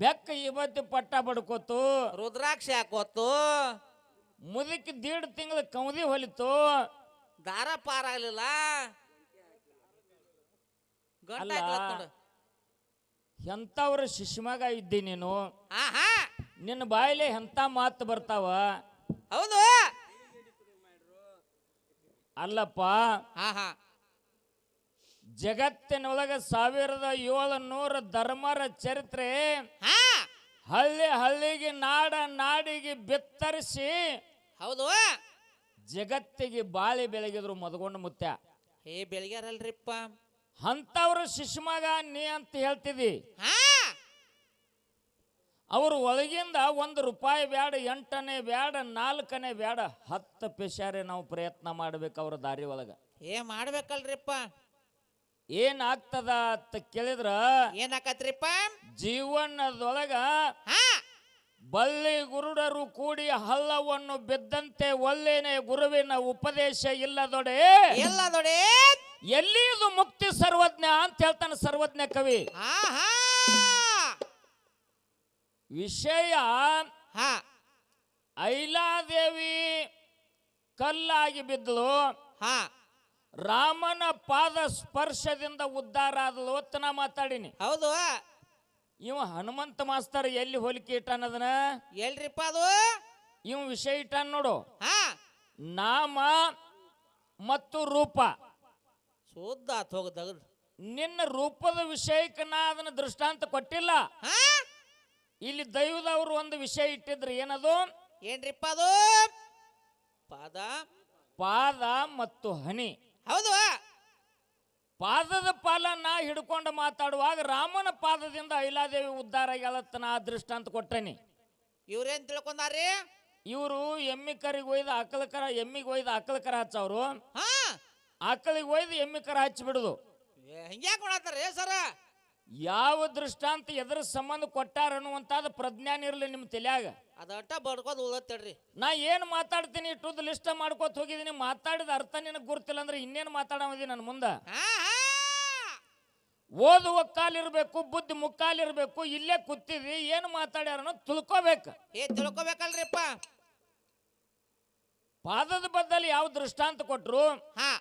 ಬೆಕ್ಕ ಇವತ್ತು ಪಟ್ಟ ಬಡ್ಕೋತು, ರುದ್ರಾಕ್ಷಿ ಹಾಕೋತು, ಮುದುಕಿ 1.5 ತಿಂಗಳ ಕೌದಿ ಹೊಲಿತು, ದಾರ ಪಾರಾಗ್ಲಿಲ್ಲ, ಗಂಟ ಅಲ್ಲ. ಎಂಥವ್ರ ಶಿಶುಮಗ ಇದ್ದಿ ನೀನು, ಆಹಾ ನಿನ್ನ ಬಾಯಿಲೆ ಎಂಥ ಮಾತು ಬರ್ತಾವ. ಹೌದು ಅಲ್ಲಪ್ಪ, ಆಹಾ ಜಗತ್ತಿನೊಳಗ 1700 ಧರ್ಮರ ಚರಿತ್ರೆ ಹಾ ಹಳ್ಳಿ ಹಳ್ಳಿಗೆ ನಾಡಿಗೆ ಬಿತ್ತರಿಸಿ ಹೌದು ಜಗತ್ತಿಗೆ ಬಾಳಿ ಬೆಳಗಿದ್ರು ಮದಗೊಂಡು ಮುತ್ಯ. ಹೇ ಬೆಳಗ್ಯಾರಲ್ರಿಪ್ಪ, ಅಂಥವ್ರ ಶಿಶುಮಗ ನೀ ಅಂತ ಹೇಳ್ತಿದಿ. ಹಾ ಅವರು ಒಳಗಿಂದ 1 ರೂಪಾಯಿ ಬ್ಯಾಡ, 8ನೇ ಬ್ಯಾಡ, 4ನೇ ಬ್ಯಾಡ, 10 ಪೈಸಾರೆ ನಾವು ಪ್ರಯತ್ನ ಮಾಡ್ಬೇಕು ಅವ್ರ ದಾರಿ ಒಳಗ. ಮಾಡ್ಬೇಕಲ್ರಿಪ್ಪ, ಏನಾಗ್ತದ ಅಂತ ಕೇಳಿದ್ರ ಏನಾಕತ್ರಿಪ್ಪ, ಜೀವನದೊಳಗ ಹಾ ಬಳ್ಳಿ ಗುರುಡರು ಕೂಡಿ ಹಳ್ಳವನ್ನು ಬಿದ್ದಂತೆ ಒಲ್ಲೇನೆ ಗುರುವಿನ ಉಪದೇಶ ಇಲ್ಲದೊಡೆ ಎಲ್ಲ ನೋಡಿ ಎಲ್ಲಿ ಇದು ಮುಕ್ತಿ ಸರ್ವಜ್ಞ ಅಂತ ಹೇಳ್ತಾನೆ ಸರ್ವಜ್ಞ ಕವಿ. ಆಹಾ ವಿಷಯ ಹಾ ಐಲಾದೇವಿ ಕಲ್ಲಾಗಿ ಬಿದ್ದಳು, ಹಾ ರಾಮನ ಪಾದ ಸ್ಪರ್ಶದಿಂದ ಉದ್ಧಾರ ಆದಳು ಅಂತ ನಾ ಮಾತಾಡಿನಿ. ಹೌದು ಇವ ಹನುಮಂತ ಮಾಸ್ತರ್ ಎಲ್ಲಿ ಹೋಲಿಕೆ ಇಟ್ಟಾನ ಅದನ್ನ, ಎಲ್ರಿಪ್ಪ ಅದು, ಇವ ವಿಷಯ ಇಟ್ಟಾನ ನೋಡು. ಹಾ ನಾಮ ಮತ್ತು ರೂಪ, ಶುದ್ಧ ಹೋಗದ ನಿನ್ನ ರೂಪದ ವಿಷಯಕ್ಕೆ ನಾ ಅದನ್ನ ದೃಷ್ಟಾಂತ ಕೊಟ್ಟಿಲ್ಲ. ಹಾ ಇಲ್ಲಿ ದೈವದವರು ಒಂದು ವಿಷಯ ಇಟ್ಟಿದ್ರು, ಏನದು, ಏನ್ರಿಪ್ಪ ಅದು, ಪಾದ ಪಾದ ಮತ್ತು ಹನಿ. ಹೌದು ಪಾದದ ಪಾಲ ನಾ ಹಿಡ್ಕೊಂಡು ಮಾತಾಡುವಾಗ ರಾಮನ ಪಾದದಿಂದ ಐಲಾದೇವಿ ಉದ್ಧಾರ ಆಗ್ಯಾಳತ್ತ ನಾ ದೃಷ್ಟಾಂತ ಕೊಟ್ಟೇನಿ. ಇವ್ರೇನ್ ತಿಳ್ಕೊಂಡಾರಿ, ಇವರು ಎಮ್ಮಿಕರಿಗೆ ಒಯ್ದು ಆಕಳಕರ, ಎಮ್ಮಿಗೆ ಒಯ್ದು ಆಕಳಕರ ಹಚ್ಚವ್ರು, ಹಾ ಆಕಳಿಗೆ ಒಯ್ದು ಎಮ್ಮಿಕರ ಹಚ್ಚಿ ಬಿಡುದು. ಹಿಂಗ್ಯಾಕ್ ಮಾಡತ್ತಾರ ಸರ, ಯಾವ ದೃಷ್ಟಾಂತ ಎದ್ರ ಸಂಬಂಧ ಕೊಟ್ಟಾರ ಅನ್ನುವಂತಾದ ಪ್ರಜ್ಞಾನ ಇರಲಿ ನಿಮ್ಮ ತಲೆಯಾಗ. ಅದಟ್ಟ ಬಡ್ಕೋದ್ ಉಳತ್ತಡ್ರಿ. ನಾ ಏನು ಮಾತಾಡ್ತೀನಿ ಇಟ್ಟುದ್ ಲಿಸ್ಟ್ ಮಾಡ್ಕೋತ ಹೋಗಿದ್ದೀನಿ, ಮಾತಾಡಿದ ಅರ್ಥ ನಿನಗೆ ಗುರ್ತಿಲ್ಲ ಅಂದ್ರೆ ಇನ್ನೇನು ಮಾತಾಡೋದಿ ನನ್ನ ಮುಂದೆ. ಓದುವ ಕಾಲಿರ್ಬೇಕು, ಬುದ್ಧಿ ಮುಕ್ಕಾಲಿರ್ಬೇಕು, ಇಲ್ಲೇ ಕೂತಿದ್ವಿ ಏನು ಮಾತಾಡ್ಯಾರ ತಿಳ್ಕೋಬೇಕು. ತಿಳ್ಕೊಬೇಕಲ್ರಿಪ್ಪ. ಪಾದದ ಬದಲು ಯಾವ ದೃಷ್ಟಾಂತ ಕೊಟ್ರು. ಹಾ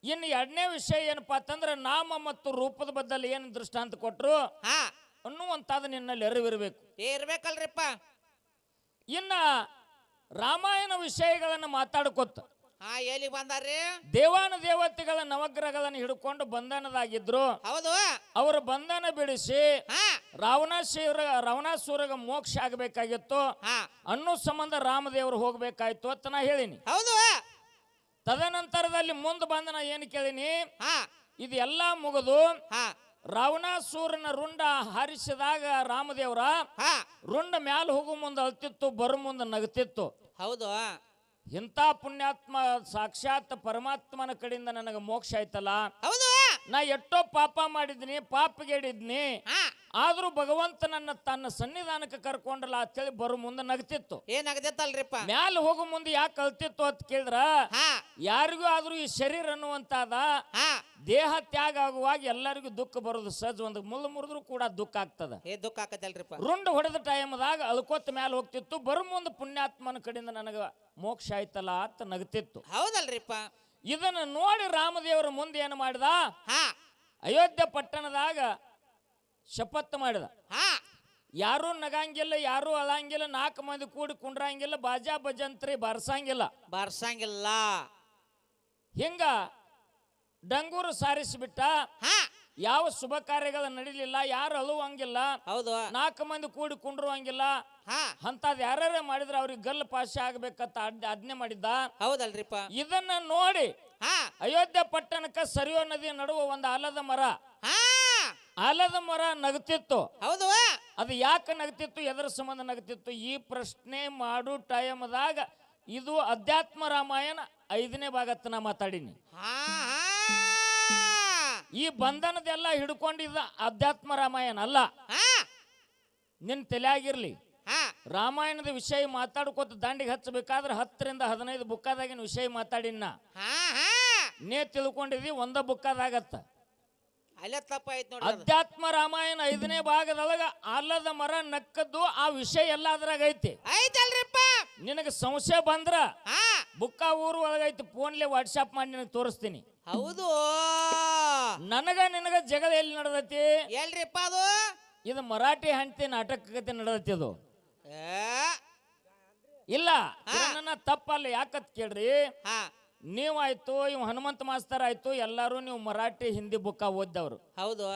ಇನ್ನು 2ನೇ ವಿಷಯ ಏನಪ್ಪಾ ಅಂತಂದ್ರೆ ನಾಮ ಮತ್ತು ರೂಪದ ಬದಲು ಏನು ದೃಷ್ಟಾಂತ ಕೊಟ್ರು ಹಾ ಅನ್ನುವಂತಾದ ನಿನ್ನಲ್ಲಿ ಅರಿವಿರ್ಬೇಕು. ಇರ್ಬೇಕಲ್ರಿಪ್ಪ. ಇನ್ನ ರಾಮಾಯಣ ವಿಷಯಗಳನ್ನು ಮಾತಾಡ್ಕೊತ ಹಾ ಎಲ್ಲಿ ಬಂದಾರ್ರಿ, ದೇವಾನ ದೇವತೆಗಳ ನವಗ್ರಹಗಳನ್ನು ಹಿಡ್ಕೊಂಡು ಬಂಧನದಾಗಿದ್ರು. ಹೌದು ಅವರ ಬಂಧನ ಬಿಡಿಸಿ ಹಾ ರಾವಣಾಸುರಗ ಮೋಕ್ಷ ಆಗಬೇಕಾಗಿತ್ತು ಹಾ ಅನ್ನೋ ಸಂಬಂಧ ರಾಮದೇವರು ಹೋಗ್ಬೇಕಾಯ್ತು ಅಂತ ನಾ ಹೇಳಿನಿ. ಹೌದು ತದನಂತರದಲ್ಲಿ ಮುಂದೆ ಬಂದ ನಾ ಏನು ಕೇಳಿನಿ, ಹಾ ಇದು ಎಲ್ಲಾ ಮುಗಿದು ಹಾ ರಾವಣಾಸುರನ ರುಂಡ ಹಾರಿಸಿದಾಗ ರಾಮದೇವರ ಹಾ ರುಂಡ ಮ್ಯಾಲ ಹೋಗೋ ಮುಂದೆ ಅಳ್ತಿತ್ತು, ಬರೋ ಮುಂದೆ ನಗತಿತ್ತು. ಹೌದು ಇಂಥ ಪುಣ್ಯಾತ್ಮ ಸಾಕ್ಷಾತ್ ಪರಮಾತ್ಮನ ಕಡೆಯಿಂದ ನನಗೆ ಮೋಕ್ಷ ಆಯ್ತಲ್ಲ. ಹೌದು ನಾ ಎಷ್ಟೋ ಪಾಪ ಮಾಡಿದ್ನಿ, ಪಾಪಗೇಡಿದ್ನಿ, ಹಾ ಆದ್ರೂ ಭಗವಂತ ನನ್ನ ತನ್ನ ಸನ್ನಿಧಾನಕ್ಕೆ ಕರ್ಕೊಂಡಲ್ಲ ಅಂತೇಳಿ ಬರೋ ಮುಂದೆ ನಗತಿತ್ತು. ಏನಾಗತ್ತಲ್ರಿಪ್ಪ, ಮ್ಯಾಲ ಹೋಗೋ ಮುಂದೆ ಯಾಕೆ ಅಳ್ತಿತ್ತು ಅಂತ ಕೇಳಿದ್ರ, ಹಾ ಯಾರಿಗೂ ಆದ್ರೂ ಈ ಶರೀರ ಅನ್ನುವಂತಾದ ಹಾ ದೇಹ ತ್ಯಾಗ ಆಗುವಾಗ ಎಲ್ಲರಿಗೂ ದುಃಖ ಬರೋದು ಸಹಜ. ಒಂದು ಮುಳ್ಳು ಮುರಿದ್ರು ಕೂಡ ದುಃಖ ಆಗ್ತದ. ದುಃಖ ಆಕತ್ತಲ್ರಿಪ್ಪ. ರುಂಡ ಹೊಡೆದ ಟೈಮ್ದಾಗ ಅಳ್ಕೋತ ಮ್ಯಾಲ ಹೋಗ್ತಿತ್ತು, ಬರೋ ಮುಂದೆ ಪುಣ್ಯಾತ್ಮನ ಕಡೆಯಿಂದ ನನಗ ಮೋಕ್ಷ ಆಯ್ತಲ್ಲ ಅಂತ ನಗತಿತ್ತು. ಹೌದಲ್ರಿಪ್ಪ. ಇದನ್ನ ನೋಡಿ ರಾಮದೇವರ ಮುಂದೆ ಏನು ಮಾಡಿದ, ಹಾ ಅಯೋಧ್ಯೆ ಪಟ್ಟಣದಾಗ ಶಪಥ ಮಾಡಿದ. ಹಾ ಯಾರೂ ನಗಂಗಿಲ್ಲ, ಯಾರೂ ಅಳಂಗಿಲ್ಲ, 4 ಮಂದಿ ಕೂಡಿ ಕುಂಡ್ರಂಗಿಲ್ಲ, ಬಾಜಾ ಭಜಂತ್ರಿ ಬಾರ್ಸಂಗಿಲ್ಲ, ಬರ್ಸಂಗಿಲ್ಲ. ಹಿಂಗ ಡಂಗೂರು ಸಾರಿಸಿಬಿಟ್ಟ. ಹಾ ಯಾವ ಶುಭ ಕಾರ್ಯಗಳು ನಡೀಲಿಲ್ಲ, ಯಾರು ಅಳುವಂಗಿಲ್ಲ, ಹೌದು 4 ಮಂದಿ ಕೂಡಿ ಕುಂಡ್ರುವಂಗಿಲ್ಲ. ಹಾ ಅಂತದ್ ಯಾರ್ಯಾರ ಮಾಡಿದ್ರ ಅವ್ರಿಗೆ ಗಲ್ಲು ಪಾಶ ಆಗ್ಬೇಕಂತ ಆಜ್ಞೆ ಮಾಡಿದ್ದ. ಹೌದಲ್ರಿಪ್ಪ. ಇದನ್ನ ನೋಡಿ ಹಾ ಅಯೋಧ್ಯೆ ಪಟ್ಟಣಕ್ಕೆ ಸರಿಯೋ ನದಿ ನಡುವ ಒಂದು ಆಲದ ಮರ, ಹಾ ಆಲದ ಮರ ನಗತಿತ್ತು. ಹೌದು ಅದು ಯಾಕೆ ನಗತಿತ್ತು, ಎದರ ಸಂಬಂಧ ನಗತಿತ್ತು, ಈ ಪ್ರಶ್ನೆ ಮಾಡು ಟೈಮ್ದಾಗ ಇದು ಅಧ್ಯಾತ್ಮ ರಾಮಾಯಣ 5ನೇ ಭಾಗತ್ತ ನಾ ಮಾತಾಡಿನಿ. ಹಾ ಈ ಬಂಧನದೆಲ್ಲ ಹಿಡ್ಕೊಂಡಿದ್ದ ಅಧ್ಯಾತ್ಮ ರಾಮಾಯಣ ಅಲ್ಲ. ಹಾ ನಿನ್ ತಲೆಯಾಗಿರ್ಲಿ. ಹಾ ರಾಮಾಯಣದ ವಿಷಯ ಮಾತಾಡ್ಕೋತ ದಾಂಡಿಗೆ ಹಚ್ಚಬೇಕಾದ್ರೆ 10 ರಿಂದ 15 ಬುಕ್ಕಾದಾಗಿನ ವಿಷಯ ಮಾತಾಡಿನ. ಹಾ ಹಾ ನೀ ತಿಳ್ಕೊಂಡಿದ್ದಿ 1 ಬುಕ್ಕಾದಾಗತ್ತ. ಅಲ್ಲೇ ತಪ್ಪಾಯ್ತು ನೋಡ್ರಿ ಅದು. ಅಧ್ಯಾತ್ಮ ರಾಮಾಯಣ 5ನೇ ಭಾಗದೊಳಗ ಆಲದ ಮರ ನಕ್ಕದ್ದು ಆ ವಿಷಯ ಎಲ್ಲ ಅದ್ರಾಗ ಐತಿ. ಐತಲ್ರಿಪ್ಪ. ನಿನಗೆ ಸಂಶಯ ಬಂದ್ರ ಹಾ ಬುಕ್ಕ ಊರು ಒಳಗೈತಿ, ಫೋನ್ಲೆ ವಾಟ್ಸಾಪ್ ಮಾಡಿ ನಿನಗೆ ತೋರಿಸ್ತೀನಿ. ಹೌದು. ನಿನಗ ಜಗಳ ಎಲ್ಲಿ ನಡೆದೈತಿ? ಎಲ್ರಿಪ್ಪ ಅದು? ಇದು ಮರಾಠಿ ಹೆಂಡತಿ ನಾಟಕ ಕತೆ ನಡೆದೈತಿ. ಅದು ಇಲ್ಲ ನನ್ನ ತಪ್ಪಲ್ಲ. ಯಾಕತ್ ಕೇಳ್ರಿ, ಹಾ ನೀವಾಯ್ತು, ಇವ್ ಹನುಮಂತ ಮಾಸ್ತರ್ ಆಯ್ತು, ಎಲ್ಲಾರು ನೀವು ಮರಾಠಿ ಹಿಂದಿ ಬುಕ್ಕ ಓದ್ದವ್ರು. ಹೌದು.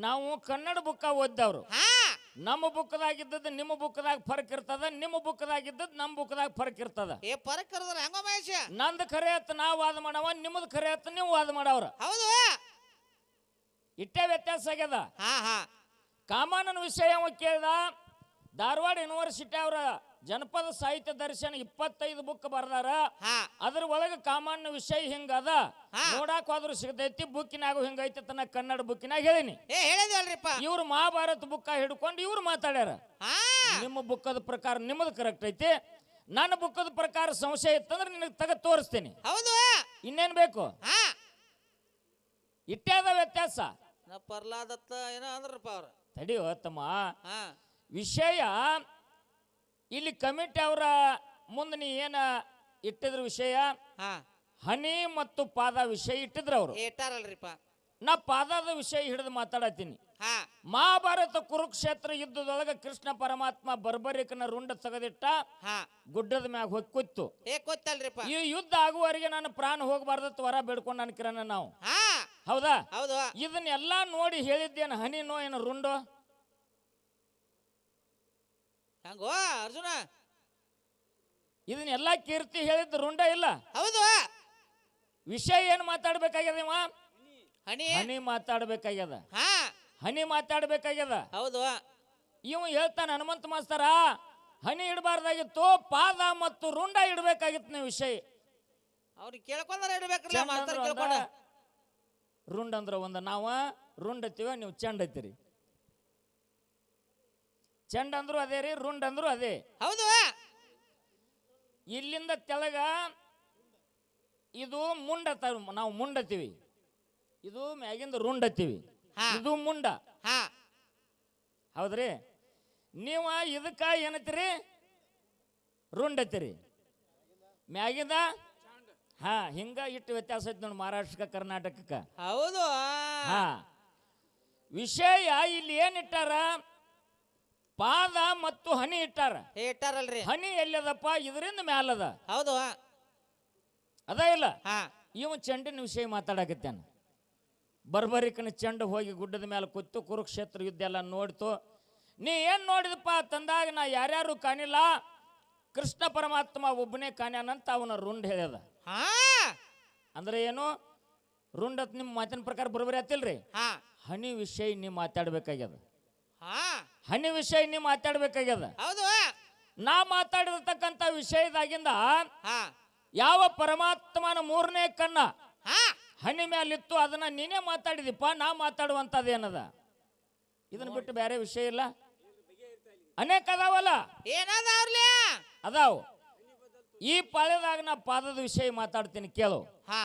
ನಾವು ಕನ್ನಡ ಬುಕ್ಕ ಓದ್ದವ್ರು. ಹಾ ನಮ್ಮ ಬುಕ್ದಾಗಿದ್ದದ್ದು ನಿಮ್ಮ ಬುಕ್ದಾಗ ಫರ್ಕ್ ಇರ್ತದ, ನಿಮ್ಮ ಬುಕ್ದಾಗಿದ್ದದ್ದು ನಮ್ಮ ಬುಕ್ದಾಗ ಫರ್ಕ್ ಇರ್ತದ. ಏ ಪರಕ್ ಕರೆದ್ರ ಹೆಂಗೋ ಮಹೇಶ? ನಂದು ಖರೆ ಆತ ನಾ ವಾದ ಮಾಡವ, ನಿಮ್ಮದು ಖರೆ ಆತ ನೀವು ವಾದ ಮಾಡವ್ರ. ಹೌದು. ಇಟ್ಟೇ ವ್ಯತ್ಯಾಸ ಆಗ್ಯದ. ಹಾ ಹಾ ಕಾಮಣ್ಣನ ವಿಷಯ ಅವ ಕೇಳ್ದ. ಧಾರವಾಡ ಯೂನಿವರ್ಸಿಟಿ ಅವರ ಜನಪದ ಸಾಹಿತ್ಯ ದರ್ಶನ 25 ಬುಕ್ ಬರ್ದಾರ. ಹಾ ಅದ್ರ ಒಳಗೆ ಕಾಮಣ್ಣ ವಿಷಯ ಹಿಂಗದ, ನೋಡಾಕ ಹೋದ್ರು ಸಿಗತೈತಿ, ಬುಕ್ಕಿನಾಗ ಹಿಂಗೈತಿ ತನ್ನ ಕನ್ನಡ ಬುಕ್ಕಿನಾಗ ಹೇಳಿನಿ. ಏ ಹೇಳಿದ್ವಲ್ರಿಪ್ಪ. ಇವ್ರು ಮಹಾಭಾರತ ಬುಕ್ಕ ಹಿಡ್ಕೊಂಡು ಇವ್ರು ಮಾತಾಡ್ಯಾರ. ಹಾ ನಿಮ್ಮ ಬುಕ್ಕದ ಪ್ರಕಾರ ನಿಮ್ಮದು ಕರೆಕ್ಟ್ ಐತಿ, ನನ್ನ ಬುಕ್ಕದ ಪ್ರಕಾರ ಸಂಶಯ ಇತ್ತಂದ್ರೆ ನಿನಗೆ ತೆಗೆದು ತೋರಿಸ್ತೀನಿ. ಹೌದು. ಇನ್ನೇನ್ ಬೇಕು? ಹಾ ಇಟ್ಟೇ ಅದ ವ್ಯತ್ಯಾಸ. ನಾ ಪರ್ಲಾದತ್ತ ಏನೋ ಅಂದ್ರಪ್ಪ ಅವ್ರ. ತಡಿಯೋ ತಮ್ಮ, ಹಾ ವಿಷಯ ಇಲ್ಲಿ ಕಮಿಟಿ ಅವರ ಮುಂದೆ ನೀ ಏನ ಇಟ್ಟಿದ್ರ ವಿಷಯ, ಹಾ ಹನಿ ಮತ್ತು ಪಾದ ವಿಷಯ ಇಟ್ಟಿದ್ರ ಅವರು. ಇಟ್ಟಾರಲ್ರಿಪ್ಪ. ನಾ ಪಾದದ ವಿಷಯ ಹಿಡಿದು ಮಾತಾಡತ್ತೀನಿ. ಹಾ ಮಹಾಭಾರತ ಕುರುಕ್ಷೇತ್ರ ಯುದ್ಧದೊಳಗ ಕೃಷ್ಣ ಪರಮಾತ್ಮ ಬರ್ಬರಿಕನ ರುಂಡ ತೆಗೆದಿಟ್ಟ, ಹಾ ಗುಡ್ಡದ ಮ್ಯಾಗ ಹೋಗಿ ಕೂತು. ಏ ಗೊತ್ತಲ್ರಿಪ್ಪ. ಈ ಯುದ್ಧ ಆಗುವವರೆಗೆ ನನ್ನ ಪ್ರಾಣ ಹೋಗಬಾರ್ದತ್ ವರ ಬೇಡ್ಕೊಂಡು ಅನ್ಕಿರಣ ನಾವು. ಹಾ ಹೌದಾ? ಹೌದು. ಇದನ್ನೆಲ್ಲ ನೋಡಿ ಹೇಳಿದ್ದೇನು ಹನಿನೋ ಏನು ರುಂಡೋ? ಹಂಗೋ ಅರ್ಜುನ, ಇದನ್ನೆಲ್ಲ ಕೀರ್ತಿ ಹೇಳಿದ್ದು ರುಂಡ ಇಲ್ಲ. ಹೌದು. ವಿಷಯ ಏನ್ ಮಾತಾಡ್ಬೇಕಾಗ್ಯದ? ಇವ ಹನಿ ಹನಿ ಮಾತಾಡ್ಬೇಕಾಗ್ಯದ, ಹಾ ಹನಿ ಮಾತಾಡ್ಬೇಕಾಗ್ಯದ. ಹೌದು. ಇವ ಹೇಳ್ತಾನ ಹನುಮಂತ ಮಾಸ್ತರ, ಹನಿ ಇಡಬಾರ್ದಾಗಿತ್ತು, ಪಾದ ಮತ್ತು ರುಂಡ ಇಡಬೇಕಾಗಿತ್ತು ನೀವು ವಿಷಯ. ಅವ್ರಿಗೆ ಕೇಳ್ಕೊಂಡ್ರ ಇಡ್ಬೇಕ್ರಲ್ಲ ಮಾಸ್ತರ್ ಕೇಳ್ಕೊಂಡ. ರುಂಡ್ ಅಂದ್ರ ಒಂದ, ನಾವ ರುಂಡ್ ಹತ್ತೀವ, ನೀವು ಚೆಂಡ್ ಹತ್ತೀರಿ. ಚೆಂಡ್ ಅಂದ್ರು ಅದೇ ರೀ, ರುಂಡ್ ಅಂದ್ರು ಅದೇ. ಹೌದು. ಇಲ್ಲಿಂದ ತೆಳಗ ಇದು ಮುಂಡ, ನಾವು ಮುಂಡತ್ತೀವಿ. ಇದು ಮ್ಯಾಗಿಂದ ರುಂಡ್ ಹತ್ತೀವಿ, ಇದು ಮುಂಡ. ಹಾ ಹೌದ್ರಿ? ನೀವ ಇದಕ್ಕ ಏನತ್ತೀರಿ? ರುಂಡ್ ಹತ್ತೀರಿ. ಮ್ಯಾಗಿಂದ ಹಾ ಹಿಂಗ ಇಟ್ಟು ವ್ಯತ್ಯಾಸ ಐತಿ ನೋಡಿ ಮಹಾರಾಷ್ಟ್ರ ಕರ್ನಾಟಕಕ್ಕ. ಹೌದು. ಹಾ ವಿಷಯ ಇಲ್ಲಿ ಏನಿಟ್ಟಾರ? ಪಾದ ಮತ್ತು ಹನಿ ಇಟ್ಟಾರ. ಇಟ್ಟಾರಲ್ರಿ. ಹನಿ ಎಲ್ಲದಪ್ಪ? ಇದರಿಂದ ಮ್ಯಾಲದ. ಹೌದು. ಅದ ಇಲ್ಲ. ಹಾ ಇವ ಚೆಂಡಿನ ವಿಷಯ ಮಾತಾಡಕತ್ತಾನ. ಬರ್ಬರಿಕನ ಚೆಂಡು ಹೋಗಿ ಗುಡ್ಡದ ಮೇಲೆ ಕೂತು ಕುರುಕ್ಷೇತ್ರ ಯುದ್ಧ ಎಲ್ಲ ನೋಡ್ತು. ನೀ ಏನ್ ನೋಡಿದಪ್ಪ ತಂದಾಗ ನಾ ಯಾರ್ಯಾರು ಕಾಣಿಲ್ಲ, ಕೃಷ್ಣ ಪರಮಾತ್ಮ ಒಬ್ಬನೇ ಕಾಣ್ಯಾನಂತ ಅವನ ರುಂಡ್ ಹೇಳ್ಯದ. ಹಾ ಅಂದ್ರೆ ಏನು ರುಂಡತ್ ನಿಮ್ಮ ಮಾತಿನ ಪ್ರಕಾರ ಬರೋಬರಿ ಆತಿಲ್ರಿ? ಹಾ ಹನಿ ವಿಷಯ ನೀ ಮಾತಾಡ್ಬೇಕಾಗ್ಯದ. ಹಾ ಹನಿ ವಿಷಯ ನೀ ಮಾತಾಡ್ಬೇಕಾಗ್ಯದ. ಹೌದು. ನಾ ಮಾತಾಡಿರ್ತಕ್ಕಂಥ ವಿಷಯದಾಗಿಂದ ಹಾ ಯಾವ ಪರಮಾತ್ಮನ 3ನೇ ಕಣ್ಣ ಹಾ ಹನಿ ಮ್ಯಾಲಿತ್ತು, ಅದನ್ನ ನೀನೇ ಮಾತಾಡಿದಿಪ್ಪ. ನಾ ಮಾತಾಡುವಂಥದ್ದೇನದ? ಇದನ್ನ ಬಿಟ್ಟು ಬೇರೆ ವಿಷಯ ಇಲ್ಲ. ಅನೇಕ ಅದಾವಲ್ಲ, ಏನದಾವ್ರಲಿ? ಅದಾವ. ಈ ಪಾಳ್ಯದಾಗ ನಾ ಪಾದದ ವಿಷಯ ಮಾತಾಡ್ತೀನಿ ಕೇಳು. ಹಾ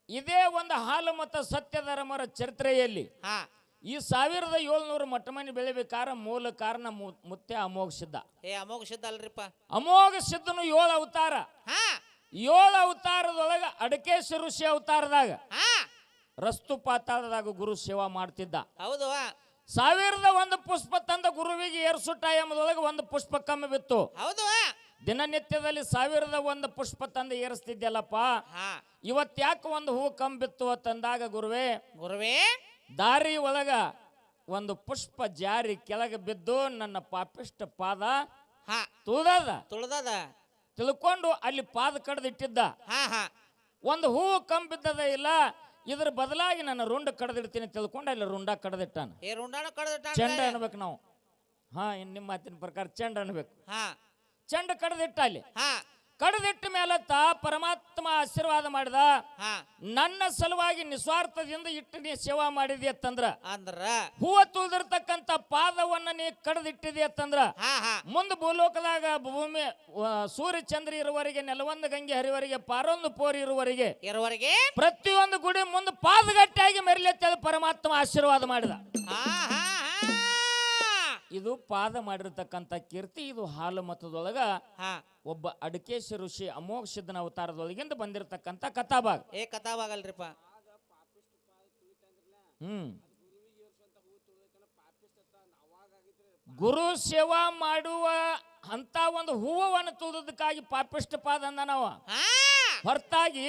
ಇದೇ ಒಂದು ಹಾಲು ಮತ್ತು ಸತ್ಯಧರ್ಮರ ಚರಿತ್ರೆಯಲ್ಲಿ ಹಾ ಈ 1700 ಮಟ್ಟಮನಿ ಬೆಳಿಬೇಕಾರ ಮೂಲ ಕಾರಣ ಮುತ್ಯ ಅಮೋಘ ಸಿದ್ಧ. ಏ ಅಮೋಘ ಸಿದ್ಧ ಅಲ್ರಿಪ್ಪ. ಅಮೋಘ ಸಿದ್ಧನು 7 ಅವತಾರ. ಹಾ 7 ಅವತಾರದೊಳಗ ಅಡಕೇಶ್ವರ ಋಷಿ ಅವತಾರದಾಗ ಹಾ ರಸ್ತು ಪಾತಾಳದಾಗ ಗುರು ಸೇವಾ ಮಾಡ್ತಿದ್ದ. ಹೌದು. 1001 ಪುಷ್ಪ ತಂದ ಗುರುವಿಗೆ ಏರ್ಸು ಟೈಮದೊಳಗೆ 1 ಪುಷ್ಪ ಕಮ್ಮಿ ಬಿತ್ತು. ಹೌದು. ದಿನನಿತ್ಯದಲ್ಲಿ 1001 ಪುಷ್ಪ ತಂದು ಏರಿಸ್ತಿದ್ಯಲ್ಲಪ್ಪ, ಹಾ ಇವತ್ತು ಯಾಕೆ 1 ಹೂ ಕಮ್ಮಿ ಬಿತ್ತು ಅಂತಂದಾಗ, ಗುರುವೇ ಗುರುವೇ ದಾರಿ ಒಳಗ 1 ಪುಷ್ಪ ಜಾರಿ ಕೆಳಗೆ ಬಿದ್ದು ನನ್ನ ಪಾಪಿಷ್ಟ ಪಾದ ಹಾ ತುಳದ ತುಳ್ದದ ತಿಳ್ಕೊಂಡು ಅಲ್ಲಿ ಪಾದ ಕಡ್ದಿಟ್ಟಿದ್ದ. ಹಾ ಹಾ 1 ಹೂ ಕಮ್ಮಿ ಬಿದ್ದದ ಇಲ್ಲ, ಇದ್ರ ಬದಲಾಗಿ ನನ್ನ ರುಂಡ ಕಡ್ದಿಡ್ತೀನಿ ತಿಳ್ಕೊಂಡು ಅಲ್ಲಿ ರುಂಡ ಕಡ್ದಿಟ್ಟಾನ. ಏ ರುಂಡಾನ ಕಡ್ದಿಟ್ಟ ಚೆಂಡ ಅನ್ಬೇಕು ನಾವು. ಹಾ ಇನ್ ನಿಮ್ಮ ಮಾತಿನ ಪ್ರಕಾರ ಚೆಂಡ ಅನ್ಬೇಕು. ಹಾ ಚೆಂಡ ಕಡ್ದಿಟ್ಟ ಅಲ್ಲಿ. ಹಾ ಕಡದಿಟ್ಟ ಮೇಲೆ ಪರಮಾತ್ಮ ಆಶೀರ್ವಾದ ಮಾಡಿದ. ಹಾ ನನ್ನ ಸಲುವಾಗಿ ನಿಸ್ವಾರ್ಥದಿಂದ ಇಟ್ಟು ನೀ ಸೇವಾ ಮಾಡಿದಿ ಅಂತಂದ್ರ ಅಂದ್ರ ಹೂವ ತುಳಿದಿರ್ತಕ್ಕಂಥ ಪಾದವನ್ನ ನೀ ಕಡದಿಟ್ಟಿದಿ ಅಂತಂದ್ರ ಹಾ ಹಾ ಮುಂದೆ ಭೂಲೋಕದಾಗ ಭೂಮಿ ಸೂರ್ಯ ಚಂದ್ರ ಇರುವವರೆಗೆ ನೆಲವೊಂದು ಗಂಗೆ ಹರಿವರೆಗೆ ಪಾರೊಂದು ಪೋರಿ ಇರುವವರೆಗೆ ಇರುವರೆಗೆ ಪ್ರತಿಯೊಂದು ಗುಡಿ ಮುಂದೆ ಪಾದಗಟ್ಟಿಯಾಗಿ ಮೆರಲೆತ್ತ ಪರಮಾತ್ಮ ಆಶೀರ್ವಾದ ಮಾಡಿದ. ಹಾ ಹಾ ಇದು ಪಾದ ಮಾಡಿರ್ತಕ್ಕಂಥ ಕೀರ್ತಿ. ಇದು ಹಾಲು ಮತದೊಳಗ ಹಾ ಒಬ್ಬ ಅಡಕೇಶ ಋಷಿ ಅಮೋಘ ಸಿದ್ಧನ ಅವತಾರದೊಳಗಿಂದ ಬಂದಿರತಕ್ಕಂಥ ಕಥಾಭಾಗ. ಕಥಾವಾಗಲ್ರಿಪ್ಪ. ಗುರು ಸೇವಾ ಮಾಡುವ ಅಂತ ಒಂದು ಹೂವವನ್ನು ತುಳಿದಕ್ಕಾಗಿ ಪಾಪಿಷ್ಟ ಪಾದ ಅಂದ ನಾವು. ಹೊರತಾಗಿ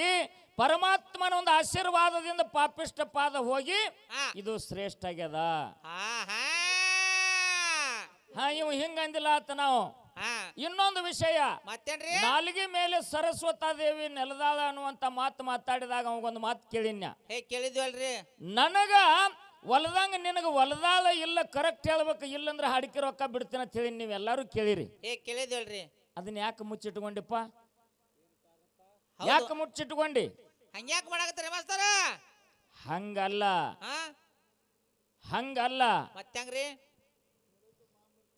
ಪರಮಾತ್ಮನ ಒಂದು ಆಶೀರ್ವಾದದಿಂದ ಪಾಪಿಷ್ಟ ಪಾದ ಹೋಗಿ ಇದು ಶ್ರೇಷ್ಠ ಆಗ್ಯದ. ಇವು ಹಿಂಗಂದಿಲ್ಲ ಆತ ನಾವು. ಇನ್ನೊಂದು ವಿಷಯ, ಮತ್ತೇನ್ರಿ? ನಾಲಿಗೆ ಮೇಲೆ ಸರಸ್ವತಾ ದೇವಿ ನೆಲದಾಳ ಅನ್ನುವಂತ ಮಾತು ಮಾತಾಡಿದಾಗ ಅವಂಗೊಂದು ಮಾತು ಕೇಳಿನ್ಯ. ಕೇಳಿದ್ವಲ್ರಿ, ನನಗ ಹೊಲದಂಗ ನಿನಗ ಹೊಲದಾಳ ಇಲ್ಲ, ಕರೆಕ್ಟ್ ಹೇಳ್ಬೇಕು, ಇಲ್ಲಂದ್ರೆ ಹಾಡಿಕೆ ರೊಕ್ಕ ಬಿಡ್ತೀನಿ ಅಂತ ಹೇಳಿ ನೀವೆಲ್ಲರೂ ಕೇಳಿರಿ. ಕೇಳಿದ್ವಲ್ರಿ. ಅದನ್ನ ಯಾಕೆ ಮುಚ್ಚಿಟ್ಕೊಂಡಿಪ್ಪ? ಯಾಕೆ ಮುಚ್ಚಿಟ್ಕೊಂಡಿ? ಹಂಗ್ಯಾಕೆ ಮಾಡಾಕತ್ತೀರಿ ಮಾಸ್ತರ? ಹಂಗಲ್ಲ, ಹಂಗಲ್ಲ. ಮತ್ತಂಗ್ರಿ?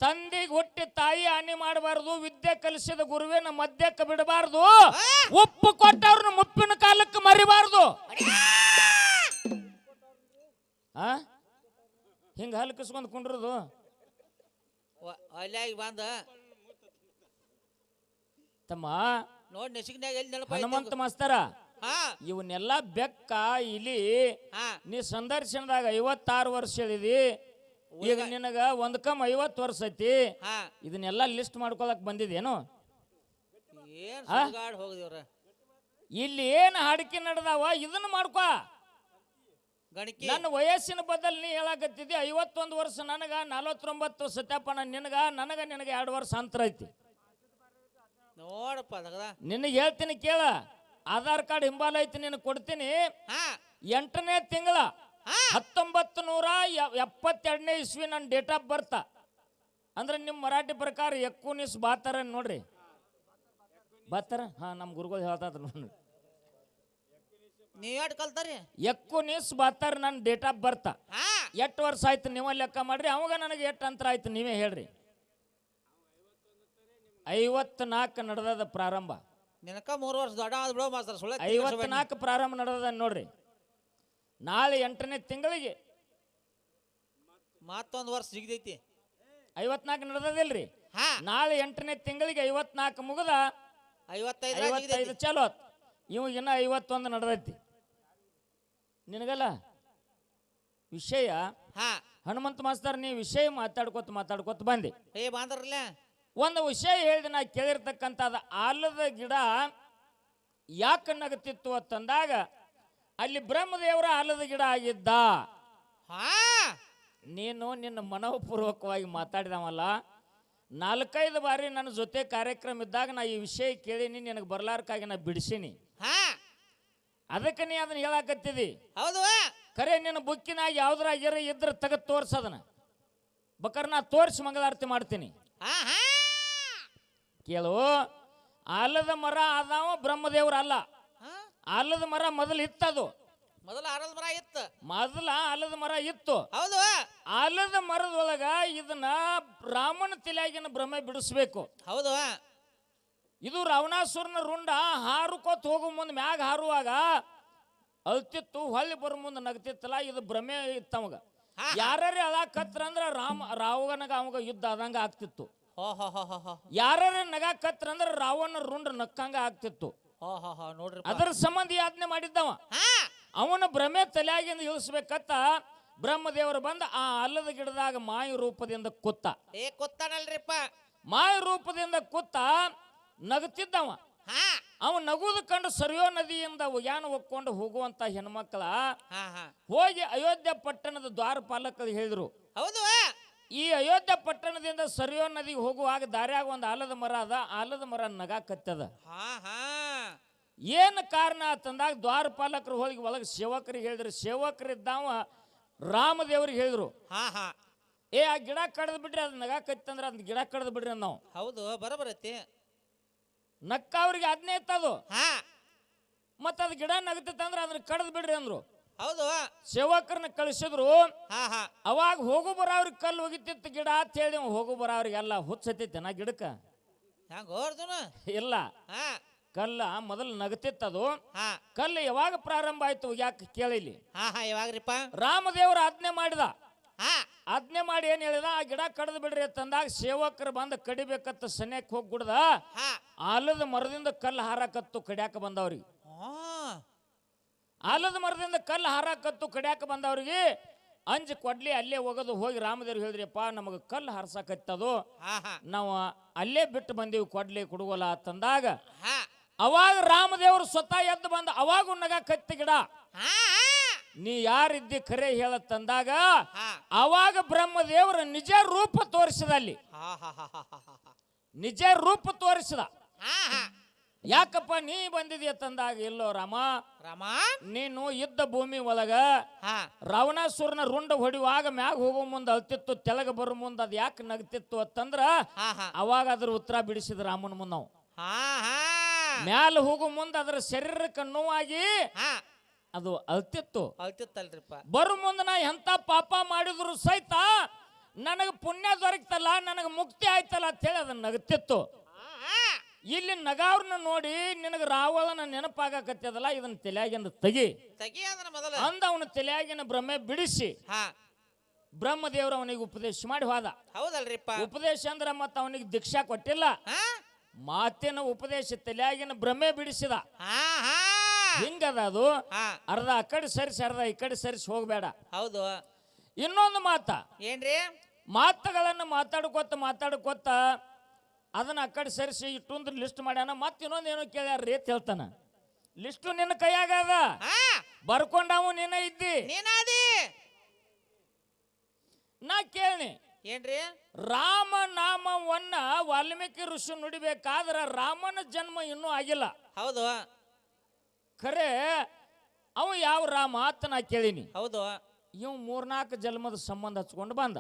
ತಂದೆಗೆ ಹುಟ್ಟಿ ತಾಯಿ ಹಾನಿ ಮಾಡಬಾರ್ದು, ವಿದ್ಯೆ ಕಲಿಸಿದ ಗುರುವಿನ ಮಧ್ಯಕ್ಕೆ ಬಿಡಬಾರ್ದು, ಉಪ್ಪು ಕೊಟ್ಟವ್ರನ್ನ ಮುಪ್ಪಿನ ಕಾಲಕ್ಕೆ ಮರಿಬಾರ್ದು. ಹಿಂಗ ಹಲ್ಕಿಸ್ಕೊಂಡ್ ಕುಂಡ್ರದು ಅಲ್ಲಾಗಿ ಬಂದ ತಮ್ಮ ನೋಡಿ ನೆಸಿಗ್ನಾಗ ಎಲ್ಲಿ ನೆನಪ ಹನುಮಂತ ಮಾಸ್ತರ. ಇವನ್ನೆಲ್ಲ ಬೆಕ್ಕ ಇಲಿ ನೀ ಸಂದರ್ಶನದಾಗ 56 ವರ್ಷ ಹೇಳಿದಿ. ಈಗ ನಿನಗ ಒಂದ್ ಕಮ್ 50 ವರ್ಷ ಐತಿ. ಇದನ್ನೆಲ್ಲ ಲಿಸ್ಟ್ ಮಾಡ್ಕೊಳಕ್ ಬಂದಿದೇನು? ಹೋಗದಿವ್ರ ಇಲ್ಲಿ ಏನ್ ಹಾಡಿಕೆ ನಡೆದಾವ ಇದನ್ನ ಮಾಡ್ಕೊ. ನನ್ನ ವಯಸ್ಸಿನ ಬದಲ್ ನೀ ಹೇಳಕತ್ತಿದ್ದಿ 51 ವರ್ಷ ನನಗ, 49 ಸತ್ಯಪ್ಪನ ನಿನಗ, ನನಗ 2 ವರ್ಷ ಅಂತರ ಐತಿ. ನೋಡಪ್ಪ ನಿನಗೆ ಹೇಳ್ತೀನಿ ಕೇಳ. ಆಧಾರ್ ಕಾರ್ಡ್ ಹಿಂಬಾಲ ಐತಿ, ನಿನಗೆ ಕೊಡ್ತೀನಿ. 8ನೇ ತಿಂಗಳ 1972ನೇ ಇಸ್ವಿ ನನ್ನ ಡೇಟ್ ಆಫ್ ಬರ್ತ್. ಅಂದ್ರೆ ನಿಮ್ಮ ಮರಾಠಿ ಪ್ರಕಾರ 19 ಬಾತರ ನೋಡ್ರಿ. ಬಾತರ ನಮ್ಮ ಗುರುಗಳು ಹೇಳ್ತಾ ನೋಡ್ರಿ. ನೀವ್ ಕಲ್ತಾರಿ 19 ಬಾತರ ನನ್ನ ಡೇಟ್ ಆಫ್ ಬರ್ತ್. 8 ವರ್ಷ ಆಯ್ತು, ನೀವ ಲೆಕ್ಕ ಮಾಡ್ರಿ. ಅವಾಗ ನನಗೆ 8 ಅಂತರ ಆಯ್ತು, ನೀವೇ ಹೇಳ್ರಿ. 54 ನಡೆದ ಪ್ರಾರಂಭ. ನಿನಕ 3 ವರ್ಷ ದೊಡ್ಡ 54 ಪ್ರಾರಂಭ ನಡೆದ ನೋಡ್ರಿ. ನಾಳೆ 8ನೇ ತಿಂಗಳಿಗೆ ಮತ್ತೊಂದು ವರ್ಷ ಜಿಗಿದೈತಿ. 54 ನಡೆದಿಲ್ರಿ. ನಾಳೆ 8ನೇ ತಿಂಗಳಿಗೆ 54 ಮುಗದ 55 ಚಲೋ. ಇವಾಗ ಇನ್ನ 51 ನಡೆದೈತಿ. ನಿನಗಲ್ಲ ವಿಷಯ. ಹನುಮಂತ ಮಾಸ್ತರ್, ನೀ ವಿಷಯ ಮಾತಾಡ್ಕೊತ ಬಂದಿ. ಒಂದು ವಿಷಯ ಹೇಳಿದ ನಾ ಕೇಳಿರ್ತಕ್ಕಂಥದ್ದು, ಆಲದ ಗಿಡ ಯಾಕೆ ನಗತಿತ್ತು ಅಂತಂದಾಗ ಅಲ್ಲಿ ಬ್ರಹ್ಮದೇವರ ಆಲದ ಗಿಡ ಆಗಿದ್ದ. ನೀನು ನಿನ್ನ ಮನೋಪೂರ್ವಕವಾಗಿ ಮಾತಾಡಿದವಲ್ಲ. 4-5 ಬಾರಿ ನನ್ನ ಜೊತೆ ಕಾರ್ಯಕ್ರಮ ಇದ್ದಾಗ ನಾ ಈ ವಿಷಯ ಕೇಳೀನಿ, ನಿನಗೆ ಬರ್ಲಾರ್ಕಾಗಿ ನಾ ಬಿಡಿಸೀನಿ. ಅದಕ್ಕೆ ನೀ ಅದನ್ನ ಹೇಳಾಕತ್ತಿದಿ. ಹೌದು, ಖರೆ ನಿನ್ನ ಬುಕ್ಕಿನಾಗ ಯಾವ್ದ್ರಾಗಿರ ಇದ್ರ ತೆಗೆದು ತೋರ್ಸದನ ಬೇಕಾದ್ರೆ ನಾ ತೋರಿಸಿ ಮಂಗಳಾರತಿ ಮಾಡ್ತೀನಿ. ಕೇಳು, ಆಲದ ಮರ ಆದಾವ ಬ್ರಹ್ಮದೇವ್ರ ಅಲ್ಲ. ಆಲದ ಮರ ಮೊದಲು ಇತ್ತದು. ಮೊದಲ ಆಲದ ಮರ ಇತ್ತು. ಹೌದು. ಆಲದ ಮರದೊಳಗ ಇದನ್ನ ರಾಮನ ತಲೆಯಾಗಿನ ಭ್ರಮೆ ಬಿಡಿಸ್ಬೇಕು. ಹೌದು. ಇದು ರಾವಣಾಸುರನ ರುಂಡ ಹಾರುಕೋತ್ ಹೋಗೋ ಮುಂದೆ ಮ್ಯಾಗ ಹಾರುವಾಗ ಅಳ್ತಿತ್ತು, ಹೊಳ್ಳಿ ಬರೋ ಮುಂದೆ ನಗ್ತಿತ್ತಲ್ಲ. ಇದು ಭ್ರಮೆ ಇತ್ತವಾಗ. ಯಾರ್ಯಾರು ಅಳಾಕತ್ರ ಅಂದ್ರ ರಾವಣಗ ಅವಾಗ ಯುದ್ಧ ಆದಂಗ ಆಗ್ತಿತ್ತು. ಯಾರ್ಯಾರ ನಗಾಕತ್ರ ಅಂದ್ರ ರಾವಣ ರುಂಡ ನಕ್ಕಂಗ ಆಗ್ತಿತ್ತು. ಅದರ ಸಂಬಂಧ ಯಾತನೆ ಮಾಡಿದ್ದವ. ಅವನ ಭ್ರಮೆ ತಲೆಯಾಗಿಂದ ಇಳಿಸ್ಬೇಕತ್ತ ಬ್ರಹ್ಮದೇವರು ಬಂದ ಆ ಅಲ್ಲದ ಗಿಡದಾಗ ಮಾಯ ರೂಪದಿಂದ ಕೂತ. ಮಾಯ ರೂಪದಿಂದ ಕೂತ ನಗುತ್ತಿದ್ದವ. ಅವ ನಗುದು ಕಂಡು ಸರಿಯೋ ನದಿಯಿಂದ ಉಗ್ಯಾನ ಒಕ್ಕೊಂಡು ಹೋಗುವಂತ ಹೆಣ್ಮಕ್ಳ ಹೋಗಿ ಅಯೋಧ್ಯ ಪಟ್ಟಣದ ದ್ವಾರಪಾಲಕರು ಹೇಳಿದ್ರು. ಹೌದು. ಈ ಅಯೋಧ್ಯ ಪಟ್ಟಣದಿಂದ ಸರಿಯೋ ನದಿಗೆ ಹೋಗುವಾಗ ದಾರ್ಯಾಗ ಒಂದು ಆಲದ ಮರ ಅದ. ಆಲದ ಮರ ನಗಾಕತ್ತದ. ಏನು ಕಾರಣ ಅಂತಂದಾಗ ದ್ವಾರಪಾಲಕರು ಹೋಗಿ ಒಳಗೆ ಸೇವಕರಿಗೆ ಹೇಳಿದ್ರು. ಸೇವಕರಿದ್ದಾವ ರಾಮದೇವ್ರಿಗೆ ಹೇಳಿದ್ರು, ಆ ಗಿಡ ಕಡ್ದು ಬಿಡ್ರಿ, ಅದು ನಗಾಕತ್ತಂದ್ರೆ ಅದ್ ಗಿಡ ಕಡ್ದು ಬಿಡ್ರಿ ನಾವು. ಹೌದು, ಬರಬರತಿ. ನಕ್ಕ ಅವ್ರಿಗೆ ಆಜ್ಞೆ ಇತ್ತದು. ಹಾ ಮತ್ತ ಅದ್ ಗಿಡ ನಗತಿತ್ತಂದ್ರ ಅದನ್ನ ಕಡ್ದ್ ಬಿಡ್ರಿ ಅಂದ್ರು. ಹೌದು. ಸೇವಕರನ್ನ ಕಳಿಸಿದ್ರು. ಹಾ ಹಾ ಅವಾಗ ಹೋಗು ಬರೋವ್ರಿಗೆ ಕಲ್ಲು ಹೋಗಿತ್ತಿತ್ತು ಗಿಡ ಅಂತ ಹೇಳಿ ಹೋಗು ಬರೋವ್ರಿಗೆಲ್ಲ ಹುಚ್ಚತ್ತಿತ್ತೆ ನಾ ಗಿಡಕ್ಕ. ಹೆಂಗ ಅರ್ಜುನ? ಇಲ್ಲ, ಹಾ ಕಲ್ಲ ಮೊದಲು ನಗತಿತ್ತದು. ಹಾ ಕಲ್ಲು ಯಾವಾಗ ಪ್ರಾರಂಭ ಆಯ್ತು ಯಾಕೆ ಕೇಳಿಲಿ. ಹಾ ಹಾ ಯಾವಾಗ್ರಿಪ್ಪ? ರಾಮದೇವ್ರ ಆಜ್ಞೆ ಮಾಡಿದ. ಹಾ ಆಜ್ಞೆ ಮಾಡಿ ಏನ್ ಹೇಳಿದ, ಆ ಗಿಡ ಕಡ್ದು ಬಿಡ್ರಿ ಅಂತಂದಾಗ ಸೇವಕರು ಬಂದು ಕಡಿಬೇಕತ್ತ ಸನ್ಯಾಕ್ ಹೋಗಿ ಗುಡ್ದ ಹಾ ಆಲದ ಮರದಿಂದ ಕಲ್ಲು ಹಾರಾಕತ್ತು ಕಡ್ಯಾಕ ಬಂದವ್ರಿಗೆ. ಆಲದ ಮರದಿಂದ ಕಲ್ಲು ಹಾರಾಕತ್ತು ಕಡ್ಯಾಕ ಬಂದವ್ರಿಗೆ ಅಂಜ್ ಕೊಡ್ಲಿ ಅಲ್ಲೇ ಹೋಗೋದು. ಹೋಗಿ ರಾಮದೇವ್ರು ಹೇಳಿದ್ರಿಪ್ಪ ನಮಗೆ ಕಲ್ಲು ಹಾರ್ಸಾಕತ್ತದು, ಹಾ ಹಾ ನಾವು ಅಲ್ಲೇ ಬಿಟ್ಟು ಬಂದೀವಿ ಕೊಡ್ಲಿ ಕುಡುಗೋಲ್ಲ ಅಂತಂದಾಗ ಹಾ ಅವಾಗ ರಾಮದೇವರು ಸ್ವತಃ ಎದ್ದು ಬಂದ. ಅವಾಗ ಉನ್ನಗ ಕತ್ತಿ ಗಿಡ ಹಾ ನೀ ಯಾರಿದ್ದಿ ಖರೆ ಹೇಳತ್ತಂದಾಗ ಹಾ ಅವಾಗ ಬ್ರಹ್ಮದೇವರು ನಿಜ ರೂಪ ತೋರಿಸಿದ. ಅಲ್ಲಿ ಹಾ ಹಾ ಹಾ ಹಾ ಹಾ ನಿಜ ರೂಪ ತೋರಿಸಿದ. ಹಾ ಹಾ ಯಾಕಪ್ಪ ನೀ ಬಂದಿದೀಯ ತಂದಾಗ, ಇಲ್ಲೋ ರಾಮ, ರಾಮ ನೀನು ಇದ್ದ ಭೂಮಿ ಒಳಗ ಹಾ ರಾವಣಾಸುರನ ರುಂಡ ಹೊಡಿಯುವಾಗ ಮ್ಯಾಗ ಹೋಗೋ ಮುಂದೆ ಅಳ್ತಿತ್ತು, ತೆಳಗ ಬರೋ ಮುಂದೆ ಅದ್ ಯಾಕೆ ನಗ್ತಿತ್ತು ಅಂತಂದ್ರ ಹಾ ಹಾ ಅವಾಗ ಅದ್ರ ಉತ್ತರ ಬಿಡಿಸಿದ ರಾಮನ ಮುಂದೆ ನಾವು. ಹಾ ಹಾ ಮ್ಯಾಲ ಹೋಗೋ ಮುಂದೆ ಅದರ ಶರೀರಕ್ಕೆ ನೋವಾಗಿ ಹಾ ಅದು ಅಳ್ತಿತ್ತು. ಅಳ್ತಿತ್ತಲ್ರಿಪ್ಪ. ಬರು ಮುಂದೆ ನಾ ಎಂತ ಪಾಪ ಮಾಡಿದ್ರು ಸಹಿತ ನನಗೆ ಪುಣ್ಯ ದೊರಕ್ತಲ್ಲ, ನನಗೆ ಮುಕ್ತಿ ಆಯ್ತಲ್ಲ ಅಂತ ಹೇಳಿ ಅದನ್ನ ನಗ್ತಿತ್ತು. ಇಲ್ಲಿ ನಗಾವ್ರನ್ನ ನೋಡಿ ನಿನಗೆ ರಾವಣನ ನೆನಪಾಗಕತ್ತದಲ್ಲ, ಇದನ್ನ ತಲೆಯಾಗಿಂದ ತೆಗಿ ಅದನ್ನ ಮೊದಲ ಅಂದ ಅವನ ತಲೆಯಾಗಿನ ಭ್ರಮೆ ಬಿಡಿಸಿ ಹಾ ಬ್ರಹ್ಮದೇವ್ರ ಅವನಿಗೆ ಉಪದೇಶ ಮಾಡಿ ಹೋದ. ಹೌದಲ್ರಿಪ್ಪ. ಉಪದೇಶ ಅಂದ್ರ ಮತ್ತ ಅವನಿಗೆ ದೀಕ್ಷಾ ಕೊಟ್ಟಿಲ್ಲ, ಹಾ ಮಾತಿನ ಉಪದೇಶ, ತಲೆಯಾಗಿನ ಭ್ರಮೆ ಬಿಡಿಸಿದ. ಹಾ ಹಾ ಹಿಂಗದ ಅದು. ಹಾ ಅರ್ಧ ಆ ಕಡೆ ಸರಿಸಿ ಅರ್ಧ ಈ ಕಡೆ ಸರಿಸಿ ಹೋಗ್ಬೇಡ. ಹೌದು. ಇನ್ನೊಂದು ಮಾತ, ಏನ್ರಿ? ಮಾತುಗಳನ್ನ ಮಾತಾಡ್ಕೊತ ಅದನ್ನ ಆ ಕಡೆ ಸರಿಸಿ ಇಟ್ಟೊಂದು ಲಿಸ್ಟ್ ಮಾಡ್ಯಾನ. ಮತ್ತೆ ಇನ್ನೊಂದು ಏನೋ ಕೇಳ್ಯಾರ ರೇತ್ ಹೇಳ್ತಾನ. ಲಿಸ್ಟು ನಿನ್ನ ಕೈಯಾಗದ, ಹಾ ಬರ್ಕೊಂಡಾವು ನೀನ ಇದ್ದಿ. ನೀನಾದಿ. ನಾ ಕೇಳಿ ಏನ್ರಿ? ರಾಮ ನಾಮವನ್ನ ವಾಲ್ಮೀಕಿ ಋಷಿ ನುಡಿಬೇಕಾದ್ರ ರಾಮನ ಜನ್ಮ ಇನ್ನೂ ಆಗಿಲ್ಲ. ಹೌದು. ಖರೆ ಅವ ಯಾವ ರಾಮ ಅಂತ ನಾ ಕೇಳಿನಿ. ಹೌದು. ಇವ್ 3-4 ಜನ್ಮದ ಸಂಬಂಧ ಹಚ್ಕೊಂಡು ಬಂದ.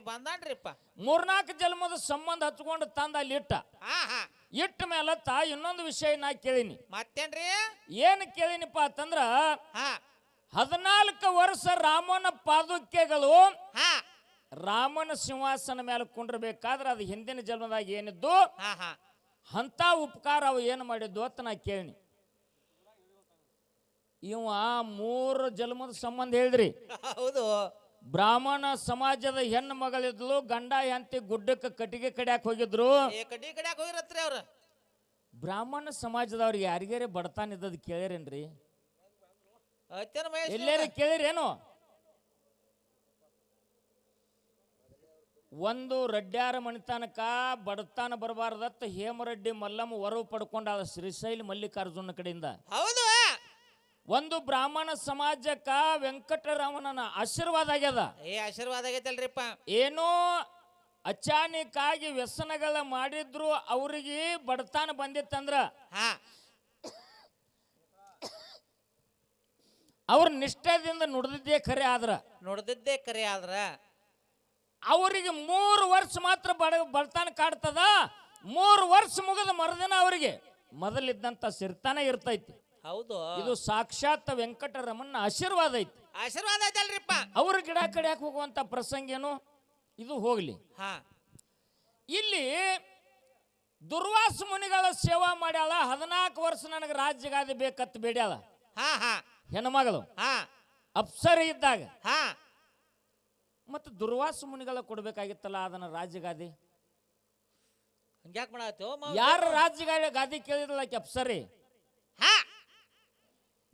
ಬಂದಾನ್ರಿಪ್ಪ. 3-4 ಜನ್ಮದ ಸಂಬಂಧ ಹಚ್ಕೊಂಡು ತಂದ ಅಲ್ಲಿ ಇಟ್ಟ. ಹಾ ಹಾ ಇಟ್ಟ ಮೇಲತ್ತ ಇನ್ನೊಂದು ವಿಷಯ ನಾ ಕೇಳಿನಿ. ಮತ್ತೇನ್ರಿ? ಏನ್ ಕೇಳಿನಿಪ್ಪ ಅಂತಂದ್ರ, ಹಾ 14 ವರ್ಷ ರಾಮನ ಪಾದುಕೆಗಳು ಹಾ ರಾಮನ ಸಿಂಹಾಸನ ಮೇಲೆ ಕುಂಡ್ರಬೇಕಾದ್ರೆ ಅದು ಹಿಂದಿನ ಜನ್ಮದಾಗ ಏನಿದ್ದು ಹಾ ಹಾ ಅಂತ ಉಪಕಾರ ಅವು ಏನು ಮಾಡಿದ್ದು ಅಂತ ನಾ ಕೇಳಿನಿ. ಇವ 3 ಜನ್ಮದ ಸಂಬಂಧ ಹೇಳಿದ್ರಿ. ಹೌದು. ಬ್ರಾಹ್ಮಣ ಸಮಾಜದ ಹೆಣ್ಣು ಮಗಳಿದ್ಲು, ಗಂಡ ಹೆಂಡತಿ ಗುಡ್ಡಕ್ಕೆ ಕಟ್ಟಿಗೆ ಕಡ್ಯಾಕ್ ಹೋಗಿದ್ರು. ಕಡ್ಡಿ ಕಡ್ಯಾಕ್ ಹೋಗಿರತ್ರಿ ಅವ್ರ. ಬ್ರಾಹ್ಮಣ ಸಮಾಜದವ್ರಿಗೆ ಯಾರಿಗಾರೆ ಬಡತಾನ ಇದ್ದದ್ ಕೇಳಿರೇನ್ರಿ? ಅತ್ಯನ ಎಲ್ಲಾರ ಕೇಳಿರೇನು? ಒಂದು ರಡ್ಡ್ಯಾರ ಮಣಿತನಕ ಬಡತಾನ ಬರಬಾರ್ದತ್ತ ಹೇಮರೆಡ್ಡಿ ಮಲ್ಲಮ್ಮ ವರವು ಪಡ್ಕೊಂಡ ಶ್ರೀಶೈಲ ಮಲ್ಲಿಕಾರ್ಜುನ ಕಡೆಯಿಂದ. ಹೌದು. ಒಂದು ಬ್ರಾಹ್ಮಣ ಸಮಾಜಕ್ಕ ವೆಂಕಟರಮಣನ ಆಶೀರ್ವಾದ ಆಗ್ಯದ. ಆಶೀರ್ವಾದ ಆಗೈತಲ್ರಿಪ್ಪ. ಏನೋ ಅಚಾನಕ್ಕಾಗಿ ವ್ಯಸನಗಳ ಮಾಡಿದ್ರು ಅವ್ರಿಗೆ ಬಡತಾನ ಬಂದಿತ್ತಂದ್ರ ಹಾ ಅವ್ರ ನಿಷ್ಠದಿಂದ ನುಡಿದಿದ್ದೇ ಖರೆ ಆದ್ರ ನೋಡ್ದಿದ್ದೇ ಕರೆ ಆದ್ರ ಅವರಿಗೆ 3 ವರ್ಷ ಮಾತ್ರ ಬಡತಾನ ಕಾಡ್ತದ. 3 ವರ್ಷ ಮುಗಿದ ಮರುದಿನ ಅವರಿಗೆ ಮೊದಲಿದ್ದಂತ ಸಿರ್ತಾನ ಇರ್ತೈತಿ. ಹೌದು. ಇದು ಸಾಕ್ಷಾತ್ ವೆಂಕಟರಮಣ ಆಶೀರ್ವಾದ ಐತಿ. ಆಶೀರ್ವಾದ ಐತಲ್ರಿಪ್ಪ. ಅವ್ರ ಗಿಡ ಕಡಿಯಾಕ ಹೋಗುವಂತ ಪ್ರಸಂಗ ಏನು ಇದು ಹೋಗ್ಲಿ. ಹಾ ಇಲ್ಲಿ ದುರ್ವಾಸ ಮುನಿಗಳ ಸೇವಾ ಮಾಡ್ಯಾಳ. 14 ವರ್ಷ ನನಗೆ ರಾಜ್ಯಗಾದಿ ಬೇಕತ್ ಬೇಡ್ಯಾಳ. ಹಾ ಹಾ ಹೆಣ್ಮಗಳು ಹಾ ಅಪ್ಸರ ಇದ್ದಾಗ ಹಾ ಮತ್ತೆ ದುರ್ವಾಸ ಮುನಿಗಳ ಕೊಡ್ಬೇಕಾಗಿತ್ತಲ್ಲ ಅದನ್ನ ರಾಜ್ಯಗಾದಿ. ಹಂಗ್ಯಾಕ್ ಮಾಡಾತೋ? ಯಾರ ರಾಜ್ಯಗಾದಿ ಗಾದಿ ಕೇಳಿದ್ರಲ್ಲ ಅಪ್ಸರಿ. ಹಾ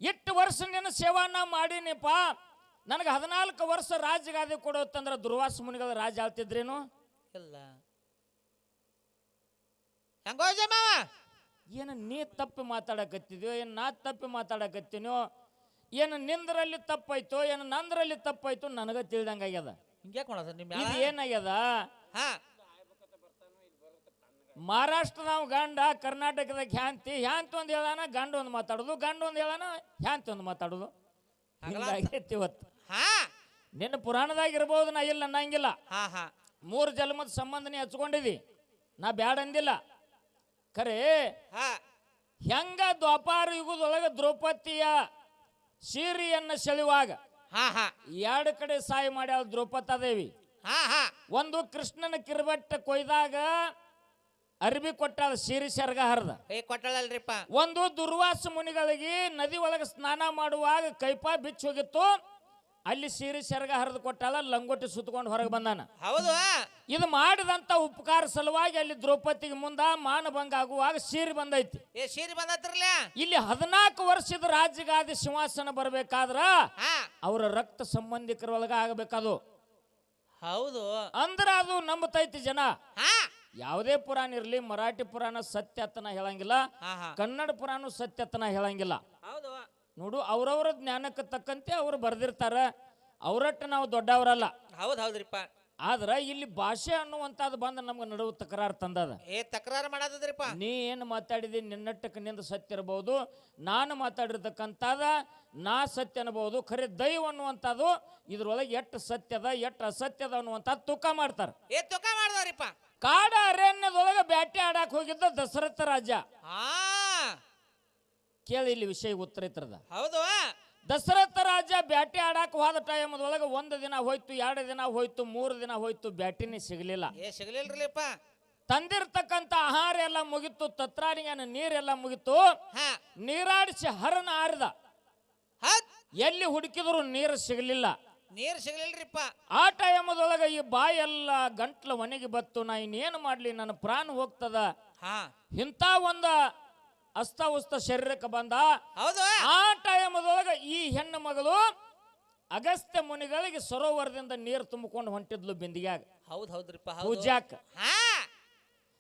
ಎಷ್ಟು ವರ್ಷ ನಿನ್ನ ಸೇವಾನ ಮಾಡಿನಿಪ್ಪ, ನನಗೆ 14 ವರ್ಷ ರಾಜ್ಯಗಾದಿ ಕೊಡೋತ್ತಂದ್ರ ದುರ್ವಾಸ ಮುನಿಗಳ ರಾಜ್ಯ ಆಳ್ತಿದ್ರೇನು? ಇಲ್ಲ. ಹೆಂಗೋ ಜಮಾವ? ಏನು ನೀ ತಪ್ಪು ಮಾತಾಡಕತ್ತಿದ್ಯೋ, ಏನು ನಾ ತಪ್ಪು ಮಾತಾಡಕತ್ತೀನೋ, ಏನು ನಿಂದ್ರಲ್ಲಿ ತಪ್ಪಾಯ್ತೋ ಏನು ನಂದ್ರಲ್ಲಿ ತಪ್ಪಾಯ್ತು ನನಗ ತಿಳಿದಂಗಾಗ್ಯದ. ಹಿಂಗ್ಯಾಕ್ ಮಾಡೋದು ನಿಮ್ಮ? ಇದು ಏನಾಗ್ಯದ, ಹಾ ಮಹಾರಾಷ್ಟ್ರದವ್ ಗಂಡ ಕರ್ನಾಟಕದಾಗ ಹ್ಯಾಂತಿ ಒಂದು ಹೇಳಾನ, ಗಂಡ ಒಂದು ಮಾತಾಡೋದು, ಗಂಡ ಒಂದು ಹೇಳಾನ, ಹ್ಯಾಂತಿ ಒಂದು ಮಾತಾಡೋದು. ಹಿಂಗಾಗೈತಿ ಇವತ್ತು. ಹಾ ನಿನ್ನ ಪುರಾಣದಾಗ ಇರ್ಬೋದು, ನಾ ಇಲ್ಲ ಅನ್ನಂಗಿಲ್ಲ. ಹಾ ಹಾ 3 ಜನ್ಮದ ಸಂಬಂಧನೇ ಹಚ್ಕೊಂಡಿದಿ, ನಾ ಬ್ಯಾಡ ಅಂದಿಲ್ಲ. ಖರೆ ಹಾ ಹೆಂಗ ದ್ವಾಪಾರ ಯುಗದೊಳಗ ದ್ರೌಪದಿಯ ಸೀರೆಯನ್ನ ಸೆಳೆಯುವಾಗ ಹಾ ಹಾ ಎರಡು ಕಡೆ ಸಾಯಿ ಮಾಡ್ಯಾಳ ದ್ರೌಪದಾದೇವಿ. ಹಾ ಹಾ ಒಂದು ಕೃಷ್ಣನ ಕಿರ್ಬಟ್ಟ ಕೊಯ್ದಾಗ ಅರ್ಬಿ ಕೊಟ್ಟಾಳ ಸೀರೆ ಸೆರಗ ಹರಿದ. ಕೊಟ್ಟಳಲ್ರಿಪ್ಪ. ಒಂದು ದುರ್ವಾಸ ಮುನಿಗಳಿಗೆ ನದಿ ಒಳಗೆ ಸ್ನಾನ ಮಾಡುವಾಗ ಕೈಪಾ ಬಿಚ್ಚಿ ಹೋಗಿತ್ತು, ಅಲ್ಲಿ ಸೀರೆ ಸೆರಗ ಹರಿದು ಕೊಟ್ಟಾಳ, ಲಂಗೋಟಿ ಸುತ್ತಕೊಂಡು ಹೊರಗೆ ಬಂದಾನ. ಹೌದು. ಇದು ಮಾಡಿದಂತ ಉಪಕಾರ ಸಲುವಾಗಿ ಅಲ್ಲಿ ದ್ರೌಪದಿಗೆ ಮುಂದ ಮಾನಭಂಗ ಆಗುವಾಗ ಸೀರೆ ಬಂದೈತಿ. ಸೀರೆ ಬಂದತ್ರಲ್ಲ. ಇಲ್ಲಿ 14 ವರ್ಷದ ರಾಜ್ಯಗಾದಿ ಸಿಂಹಾಸನ ಬರ್ಬೇಕಾದ್ರ ಹಾ ಅವರ ರಕ್ತ ಸಂಬಂಧಿಕರ ಒಳಗ ಆಗಬೇಕದು. ಹೌದು. ಅಂದ್ರ ಅದು ನಂಬತೈತಿ ಜನ. ಹಾ ಯಾವುದೇ ಪುರಾಣ ಇರ್ಲಿ, ಮರಾಠಿ ಪುರಾಣ ಸತ್ಯತನ ಹೇಳಂಗಿಲ್ಲ, ಹಾ ಹಾ ಕನ್ನಡ ಪುರಾಣ ಸತ್ಯತನ ಹೇಳಂಗಿಲ್ಲ. ಹೌದು. ನೋಡು, ಅವ್ರವ್ರ ಜ್ಞಾನಕ್ಕೆ ತಕ್ಕಂತೆ ಅವ್ರು ಬರ್ದಿರ್ತಾರ, ಅವರಟ್ಟು ನಾವು ದೊಡ್ಡವರಲ್ಲ. ಹೌದು ಹೌದ್ರಿಪ್ಪ. ಆದ್ರ ಇಲ್ಲಿ ಭಾಷೆ ಅನ್ನುವಂಥದ್ದು ಬಂದ ನಮ್ಗೆ ನಡುವು ತಕರಾರು ತಂದದ. ತಕರಾರು ಮಾಡದ್ರಿಪ್ಪ. ನೀ ಏನು ಮಾತಾಡಿದಿ ನಿನ್ನಟ್ಟಕ್ಕೆ ನಿಂದ ಸತ್ಯ ಇರಬಹುದು, ನಾನು ಮಾತಾಡಿರ್ತಕ್ಕಂಥದ ನಾ ಸತ್ಯ ಅನ್ಬಹುದು. ಖರೆ ದೈವ ಅನ್ನುವಂಥದ್ದು ಇದ್ರೊಳಗೆ ಎಷ್ಟು ಸತ್ಯದ ಎಷ್ಟು ಅಸತ್ಯದ ಅನ್ನುವಂಥದ್ದು ತೂಕ ಮಾಡ್ತಾರ. ತೂಕ ಮಾಡ್ದವ್ರಿಪ್ಪ. ಕಾಡ ಅರಣ್ಯದೊಳಗೆ ಬ್ಯಾಟೆ ಆಡಾಕ್ ಹೋಗಿದ್ದ ದಶರಥ ರಾಜ. ಕೇಳಿ ಇಲ್ಲಿ ವಿಷಯ ಉತ್ತರ ಇತ್ತರದ. ಹೌದು. ದಶರಥ ರಾಜ ಬ್ಯಾಟೆ ಆಡಾಕ್ ಹೋದ ಟೈಮದೊಳಗೆ 1 ದಿನ ಹೋಯ್ತು, 2 ದಿನ ಹೋಯ್ತು, 3 ದಿನ ಹೋಯ್ತು, ಬ್ಯಾಟಿನೇ ಸಿಗಲಿಲ್ಲ. ಸಿಗಲಿಲ್ರಿಪ್ಪ. ತಂದಿರ್ತಕ್ಕಂಥ ಆಹಾರ ಎಲ್ಲ ಮುಗಿತು, ತತ್ರಾಣಿಯನ ನೀರೆಲ್ಲ ಮುಗಿತು. ನೀರಾಡಿಸಿ ಹರನ ಆರಿದ, ಎಲ್ಲಿ ಹುಡುಕಿದ್ರು ನೀರು ಸಿಗಲಿಲ್ಲ. ನೀರು ಸಿಗಲಿಲ್ರಿಪ್ಪ. ಆ ಟೈಮದೊಳಗೆ ಈ ಬಾಯೆಲ್ಲ ಗಂಟ್ಲ ಮನೆಗೆ ಬತ್ತು. ನಾ ಇನ್ನೇನು ಮಾಡ್ಲಿ, ನನ್ನ ಪ್ರಾಣ ಹೋಗ್ತದ. ಇಂಥ ಒಂದು ಅಸ್ತವ್ಯಸ್ತ ಶರೀರಕ್ಕೆ ಬಂದ. ಆ ಟೈಮದೊಳಗೆ ಈ ಹೆಣ್ಣು ಮಗಳು ಅಗಸ್ತ್ಯ ಮುನಿಗಳಿಗೆ ಸರೋವರದಿಂದ ನೀರು ತುಂಬಿಕೊಂಡು ಹೊಂಟಿದ್ಲು ಬಿಂದಿಗ್ಯಾಗ. ಹೌದ್ರಿಪ್ಪ. ಪೂಜಾಕ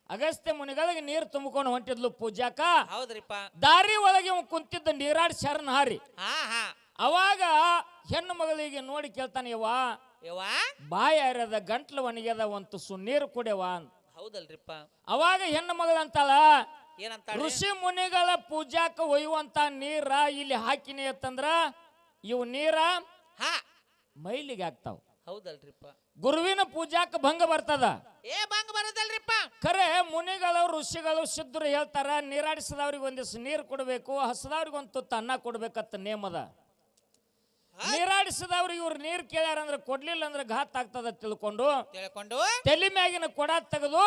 ಅಗಸ್ತ್ಯ ಮುನಿಗಳಿಗೆ ನೀರು ತುಂಬಿಕೊಂಡು ಹೊಂಟಿದ್ಲು ಪೂಜಾಕ. ಹೌದ್ರಿಪ್ಪ. ದಾರಿ ಒಳಗೆ ಕುಂತಿದ್ದ ನೀರಾಡಿ ಶರಣ ಹಾರಿ. ಅವಾಗ ಹೆಣ್ಣು ಮಗಳಿಗೆ ನೋಡಿ ಕೇಳ್ತಾನೆ, ಯವ್ವ ಬಾಯ ಅರದ ಗಂಟ್ಲು ಒಣಗ್ಯದ, ಒಂದು ನೀರು ಕುಡಿಯವ. ಹೌದಲ್ರಿಪ್ಪ. ಅವಾಗ ಹೆಣ್ಣು ಮಗಳಂತಾಳ, ಏನಂತ, ಋಷಿ ಮುನಿಗಳ ಪೂಜಾಕ ಒಯ್ಯುವಂತ ನೀರ ಇಲ್ಲಿ ಹಾಕಿನಿ ಅಂತಂದ್ರ ಇವು ನೀರ ಮೈಲಿಗೆ ಆಗ್ತಾವ. ಹೌದಲ್ರಿಪ್ಪ. ಗುರುವಿನ ಪೂಜಾಕ ಭಂಗ ಬರ್ತದ. ಭಂಗ ಬರದಲ್ರಿಪ್ಪ. ಖರೆ ಮುನಿಗಳು ಋಷಿಗಳು ಸಿದ್ಧರು ಹೇಳ್ತಾರ, ನೀರಾಡಿಸಿದವ್ರಿಗೆ ಒಂದಿವ್ಸ ನೀರು ಕೊಡಬೇಕು, ಹಸದವ್ರಿಗೆ ಒಂದು ತುತ್ತ ಅನ್ನ ಕೊಡ್ಬೇಕತ್ತ ನೇಮದ. ನೀರಾಡಿಸಿದವ್ರಿಗೆ ಇವ್ರು ನೀರು ಕೇಳ್ಯಾರಂದ್ರೆ ಕೊಡ್ಲಿಲ್ಲ ಅಂದ್ರೆ ಘಾತ್ ಆಗ್ತದ ತಿಳ್ಕೊಂಡು ತಲೆ ಮ್ಯಾಗಿನ ಕೊಡ ತೆಗೆದು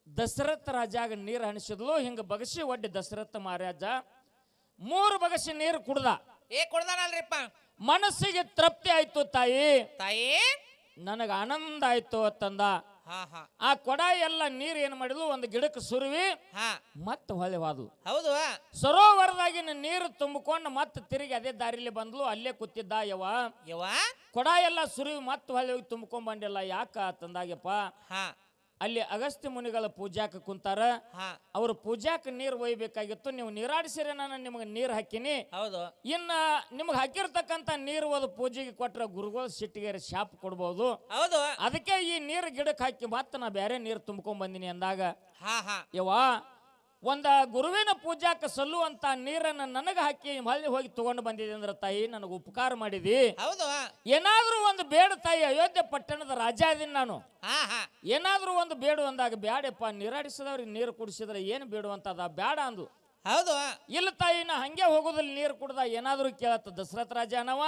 ದಶರಥ ರಾಜಾಗ ನೀರು ಹಣಿಸಿದ್ಲು. ಹಿಂಗ ಬಗಸಿ ಒಡ್ಡಿ ದಶರಥ ಮಹಾರಾಜ 3 ಬಗಸಿ ನೀರು ಕುಡ್ದ. ಕುಡ್ದಾನಲ್ರಿಪ್ಪ. ಮನಸ್ಸಿಗೆ ತೃಪ್ತಿ ಆಯ್ತು. ತಾಯಿ ನನಗ ಆನಂದ ಆಯ್ತು ಅಂತಂದ. ಆ ಕೊಡ ಎಲ್ಲ ನೀರು ಏನ್ ಮಾಡಿದ್ಲು, ಒಂದು ಗಿಡಕ್ಕೆ ಸುರುವಿ ಮತ್ತೆ ಹೊಳೆ ಹೋದ್ಲು. ಹೌದು. ಸರೋವರದಾಗಿನ ನೀರು ತುಂಬಿಕೊಂಡು ಮತ್ತೆ ತಿರುಗಿ ಅದೇ ದಾರಿಲಿ ಬಂದ್ಲು. ಅಲ್ಲೇ ಕೂತಿದ್ದ. ಯವ್ವ ಕೊಡ ಎಲ್ಲ ಸುರುವಿ ಮತ್ತೆ ಹೊಳೆ ಹೋಗಿ ತುಂಬಿಕೊಂಡ್ ಬಂದಿಲ್ಲ, ಯಾಕ ಅಂತಂದಾಗಪ್ಪ, ಅಲ್ಲಿ ಅಗಸ್ತ್ಯ ಮುನಿಗಳ ಪೂಜಾಕ ಕುಂತಾರ, ಅವ್ರ ಪೂಜಾಕ ನೀರು ಒಯ್ಬೇಕಾಗಿತ್ತು, ನೀವು ನೀರಾಡಿಸಿರ ನಾನು ನಿಮಗೆ ನೀರು ಹಾಕಿನಿ. ಹೌದು. ಇನ್ನ ನಿಮ್ಗೆ ಹಾಕಿರ್ತಕ್ಕಂಥ ನೀರು ಓದು ಪೂಜೆಗೆ ಕೊಟ್ರ ಗುರುಗಳು ಸಿಟ್ಟಿಗೆ ಶಾಪ್ ಕೊಡ್ಬೋದು. ಹೌದು. ಅದಕ್ಕೆ ಈ ನೀರು ಗಿಡಕ್ಕೆ ಹಾಕಿ ಮತ್ತೆ ನಾ ಬೇರೆ ನೀರು ತುಂಬ್ಕೊಂಡ್ ಬಂದಿನಿ ಅಂದಾಗ, ಯವ್ವ ಒಂದ ಗುರುವಿನ ಪೂಜಾಕ ಸಲ್ಲುವಂತ ನೀರನ್ನ ನನಗೆ ಹಾಕಿ ಹೊಳ್ಳಿ ಹೋಗಿ ತಗೊಂಡು ಬಂದಿದೆ ಅಂದ್ರೆ ತಾಯಿ ನನಗೆ ಉಪಕಾರ ಮಾಡಿದಿ. ಹೌದು. ಏನಾದ್ರೂ ಒಂದು ಬೇಡ ತಾಯಿ, ಅಯೋಧ್ಯೆ ಪಟ್ಟಣದ ರಾಜ ಇದೀನಿ ನಾನು, ಏನಾದ್ರೂ ಒಂದು ಬೇಡು ಅಂದಾಗ, ಬ್ಯಾಡಪ್ಪ ನೀರಾಡಿಸಿದವ್ರಿಗೆ ನೀರು ಕುಡಿಸಿದ್ರೆ ಏನು ಬೇಡುವಂತದ, ಬ್ಯಾಡ ಅಂದು. ಹೌದು. ಇಲ್ಲ ತಾಯಿ ನಾ ಹಂಗೆ ಹೋಗೋದಲ್ಲಿ ನೀರು ಕುಡ್ದ ಏನಾದ್ರೂ ಕೇಳತ್ತ. ದಶರಥ ರಾಜ ಅನ್ನವ